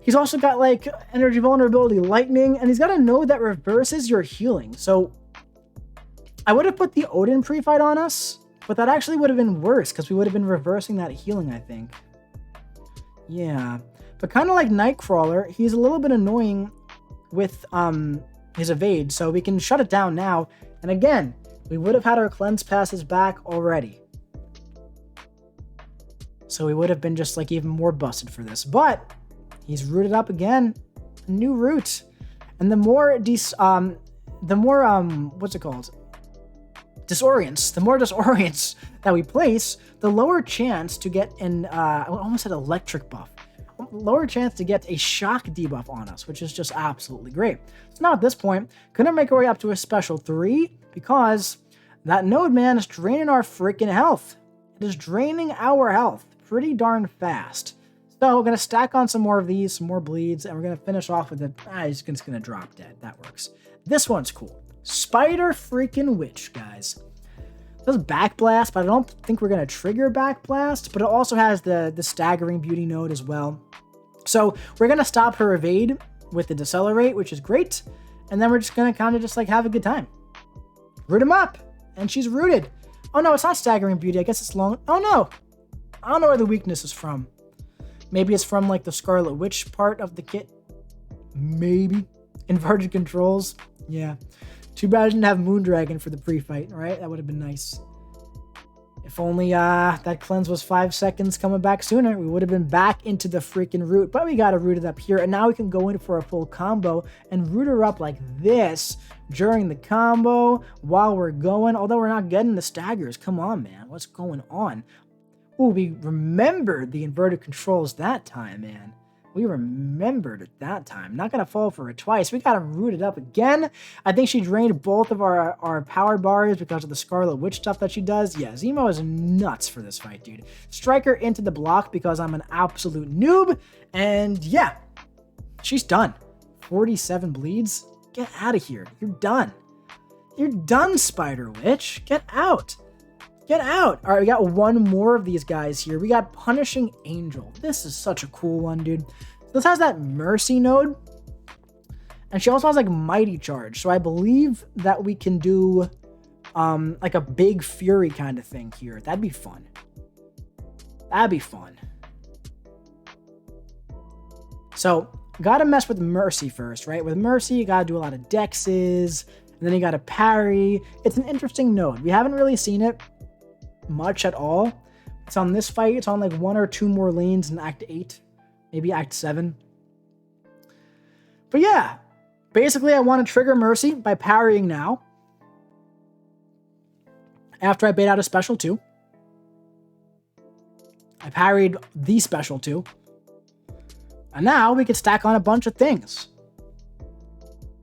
A: He's also got like energy vulnerability, lightning, and he's got a node that reverses your healing. So I would have put the Odin pre-fight on us, but that actually would have been worse because we would have been reversing that healing, I think. Yeah. But kind of like Nightcrawler, he's a little bit annoying with his evade, so we can shut it down now. And again, we would have had our cleanse passes back already. So we would have been just like even more busted for this. But he's rooted up again. A new root. And the more what's it called? Disorients. The more disorients that we place, the lower chance to get an I almost said electric buff. Lower chance to get a shock debuff on us, which is just absolutely great. So now at this point, couldn't make our way up to a special 3 because that node, man, is draining our freaking health. It is draining our health pretty darn fast. So we're going to stack on some more of these, some more bleeds, and we're going to finish off with it. He's just going to drop dead. That works. This one's cool. Spider freaking Witch, guys. It does Backblast, but I don't think we're going to trigger Backblast, but it also has the staggering beauty node as well. So we're going to stop her evade with the Decelerate, which is great. And then we're just going to kind of just like have a good time. Root him up. And she's rooted. Oh no, it's not staggering beauty. I guess it's long. Oh no. I don't know where the weakness is from. Maybe it's from like the Scarlet Witch part of the kit. Maybe. Inverted controls. Yeah. Too bad I didn't have Moondragon for the pre-fight, right? That would have been nice. If only that cleanse was 5 seconds coming back sooner, we would have been back into the freaking root. But we got to root it up here, and now we can go in for a full combo and root her up like this during the combo while we're going. Although we're not getting the staggers. Come on, man. What's going on? Ooh, we remembered the inverted controls that time, man. We remembered it that time. Not going to fall for it twice. We got to root it up again. I think she drained both of our power bars because of the Scarlet Witch stuff that she does. Yeah, Zemo is nuts for this fight, dude. Strike her into the block because I'm an absolute noob. And yeah, she's done. 47 bleeds. Get out of here. You're done. You're done, Spider Witch. Get out. Get out. All right, we got one more of these guys here. We got Punishing Angel. This is such a cool one, dude. This has that Mercy node. And she also has like Mighty Charge. So I believe that we can do like a big Fury kind of thing here. That'd be fun. That'd be fun. So gotta mess with Mercy first, right? With Mercy, you gotta do a lot of dexes. And then you gotta parry. It's an interesting node. We haven't really seen it much at all. It's on this fight. It's on like 1 or 2 more lanes in Act 8. Maybe Act 7. But yeah, basically I want to trigger Mercy by parrying now. After I bait out a special 2. I parried the special 2. And now we can stack on a bunch of things.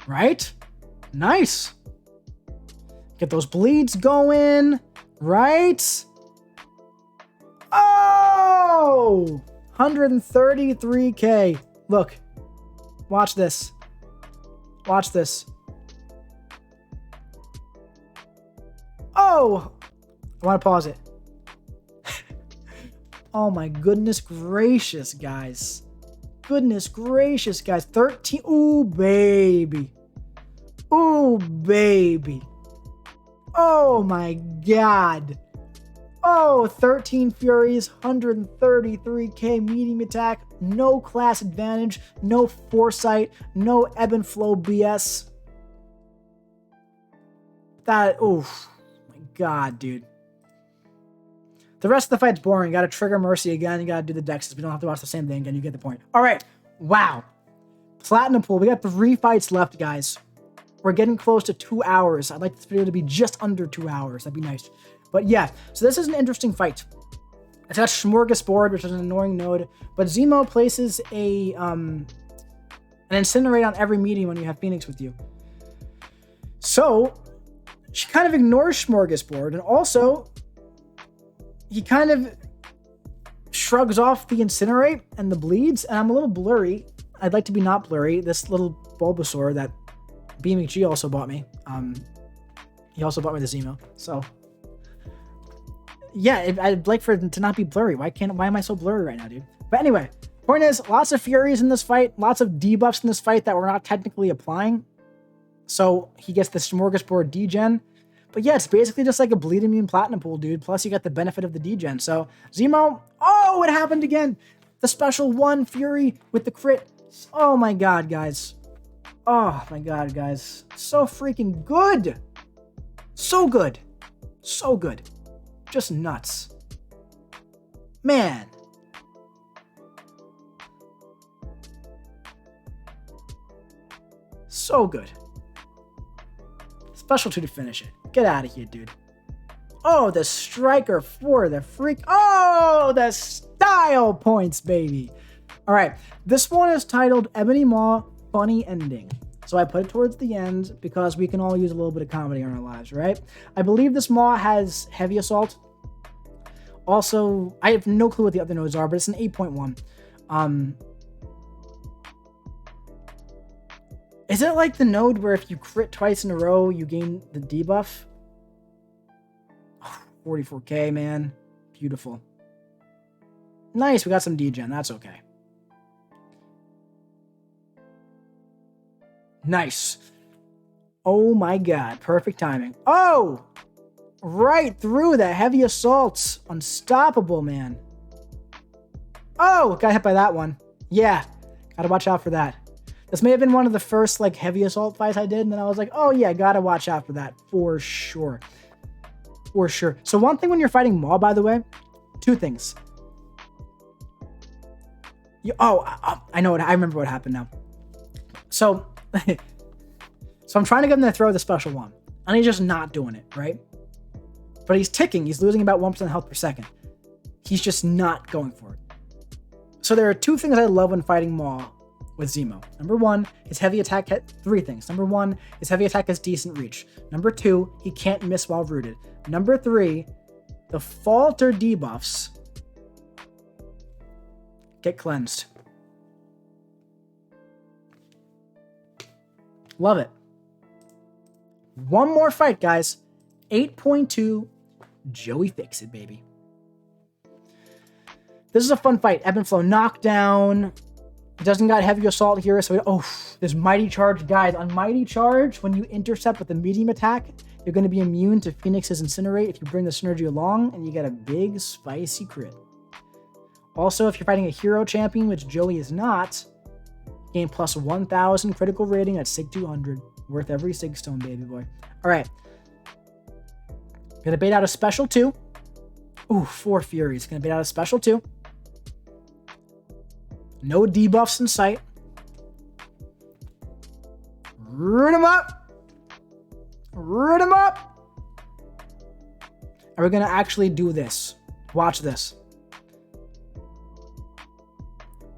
A: Right? Nice. Get those bleeds going. Right? Oh! 133k. Look. Watch this. Watch this. Oh! I want to pause it. Oh my goodness gracious, guys. Goodness gracious, guys. 13. Ooh, baby. Ooh, baby. Oh my god. Oh, 13 Furies, 133k medium attack, no class advantage, no foresight, no ebb and flow BS. That, oof. My god, dude. The rest of the fight's boring. You gotta trigger Mercy again. You gotta do the dexes. We don't have to watch the same thing again. You get the point. All right. Wow. Platinum pool. We got 3 fights left, guys. We're getting close to 2 hours. I'd like this video to be just under 2 hours. That'd be nice. But yeah, so this is an interesting fight. It's got Smorgasbord, which is an annoying node. But Zemo places an Incinerate on every medium when you have Phoenix with you. So she kind of ignores Smorgasbord. And also, he kind of shrugs off the Incinerate and the bleeds. And I'm a little blurry. I'd like to be not blurry. This little Bulbasaur that BMG also bought me. He also bought me the Zemo. So yeah, I'd like for it to not be blurry. Why am I so blurry right now, dude? But anyway, point is, lots of Furies in this fight, lots of debuffs in this fight that we're not technically applying. So he gets the Smorgasbord degen. But yeah, it's basically just like a bleed immune platinum pool, dude. Plus you got the benefit of the degen. So Zemo, oh, it happened again. The special 1 Fury with the crit. Oh my god, guys. Oh my god, guys. So freaking good. So good. So good. Just nuts. Man. So good. Special 2 to finish it. Get out of here, dude. Oh, the striker for the freak. Oh, the style points, baby. All right. This one is titled Ebony Maw Funny Ending. So I put it towards the end because we can all use a little bit of comedy in our lives, right? I believe this Maw has Heavy Assault. Also, I have no clue what the other nodes are, but it's an 8.1. Is it like the node where if you crit twice in a row, you gain the debuff? Oh, 44k, man. Beautiful. Nice, we got some degen. That's okay. Nice. Oh my god, perfect timing. Oh! Right through that heavy assault. Unstoppable, man. Oh, got hit by that one. Yeah, gotta watch out for that. This may have been one of the first like heavy assault fights I did, and then I was like, oh yeah, gotta watch out for that for sure. For sure. So one thing when you're fighting Maw, by the way, two things. I know what, I remember what happened now. So, so I'm trying to get him to throw the special one, and he's just not doing it, right? But he's ticking. He's losing about 1% health per second. He's just not going for it. So there are two things I love when fighting Maw with Zemo. Number one, his heavy attack had three things. Number one, his heavy attack has decent reach. Number two, he can't miss while rooted. Number three, the falter debuffs get cleansed. Love it. One more fight, guys. 8.2, Joey Fixit, baby. This is a fun fight. Ebb and Flow knockdown. It doesn't got heavy assault here, so there's Mighty Charge. Guys, on Mighty Charge, when you intercept with a medium attack, you're going to be immune to Phoenix's Incinerate if you bring the synergy along, and you get a big, spicy crit. Also, if you're fighting a hero champion, which Joey is not, gain plus 1,000 critical rating at Sig 200. Worth every Sig Stone, baby boy. All right. Gonna bait out a special 2. Ooh, 4 Furies. Gonna bait out a special 2. No debuffs in sight. Root him up. Root him up. And we're gonna actually do this. Watch this.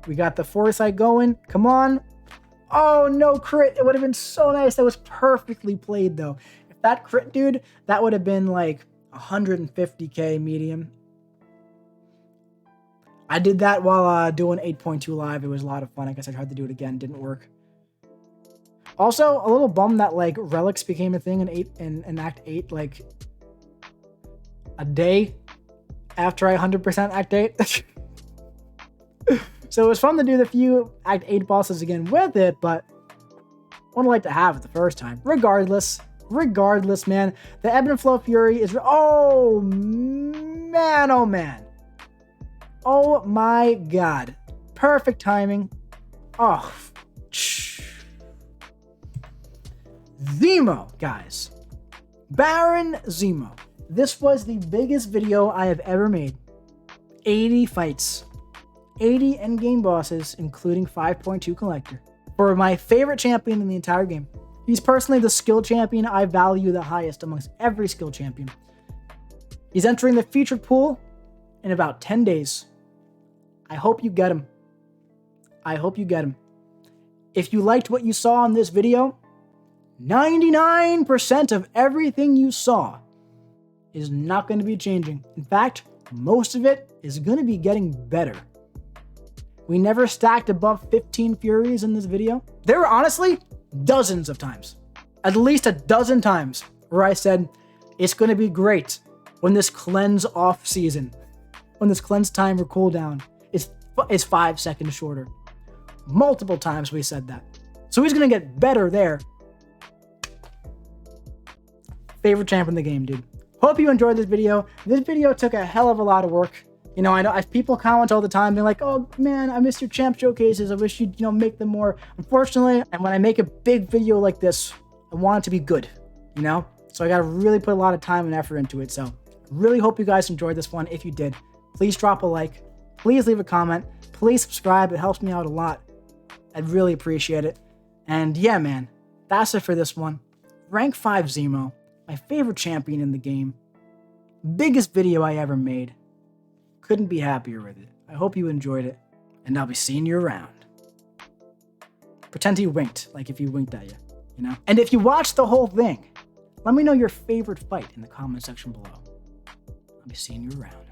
A: We got the foresight going. Come on. Oh, no crit. It would have been so nice. That was perfectly played, though. If that crit, dude, that would have been like 150k medium. I did that while doing 8.2 live. It was a lot of fun. I guess I tried to do it again. Didn't work. Also, a little bummed that like relics became a thing in Act 8, like a day after I 100% Act 8. So it was fun to do the few Act 8 bosses again with it, but would have liked to have it the first time. Regardless, man, the Ebb and Flow Fury is... Oh, man, oh, man. Oh, my God. Perfect timing. Oh, Zemo, guys. Baron Zemo. This was the biggest video I have ever made. 80 fights. 80 endgame bosses, including 5.2 collector. For my favorite champion in the entire game. He's personally the skill champion I value the highest amongst every skill champion. He's entering the featured pool in about 10 days. I hope you get him. I hope you get him. If you liked what you saw in this video, 99% of everything you saw is not going to be changing. In fact, most of it is going to be getting better. We never stacked above 15 Furies in this video. There were honestly dozens of times, at least a dozen times, where I said, it's going to be great when this cleanse off season, when this cleanse time or cooldown is 5 seconds shorter. Multiple times we said that. So he's going to get better there. Favorite champ in the game, dude. Hope you enjoyed this video. This video took a hell of a lot of work. You know, I know people comment all the time. They're like, oh man, I missed your champ showcases. I wish you'd, make them more. Unfortunately, and when I make a big video like this, I want it to be good, So I got to really put a lot of time and effort into it. So I really hope you guys enjoyed this one. If you did, please drop a like. Please leave a comment. Please subscribe. It helps me out a lot. I'd really appreciate it. And yeah, man, that's it for this one. Rank 5 Zemo, my favorite champion in the game. Biggest video I ever made. Couldn't be happier with it. I hope you enjoyed it, and I'll be seeing you around. Pretend he winked, like if he winked at you, And if you watched the whole thing, let me know your favorite fight in the comment section below. I'll be seeing you around.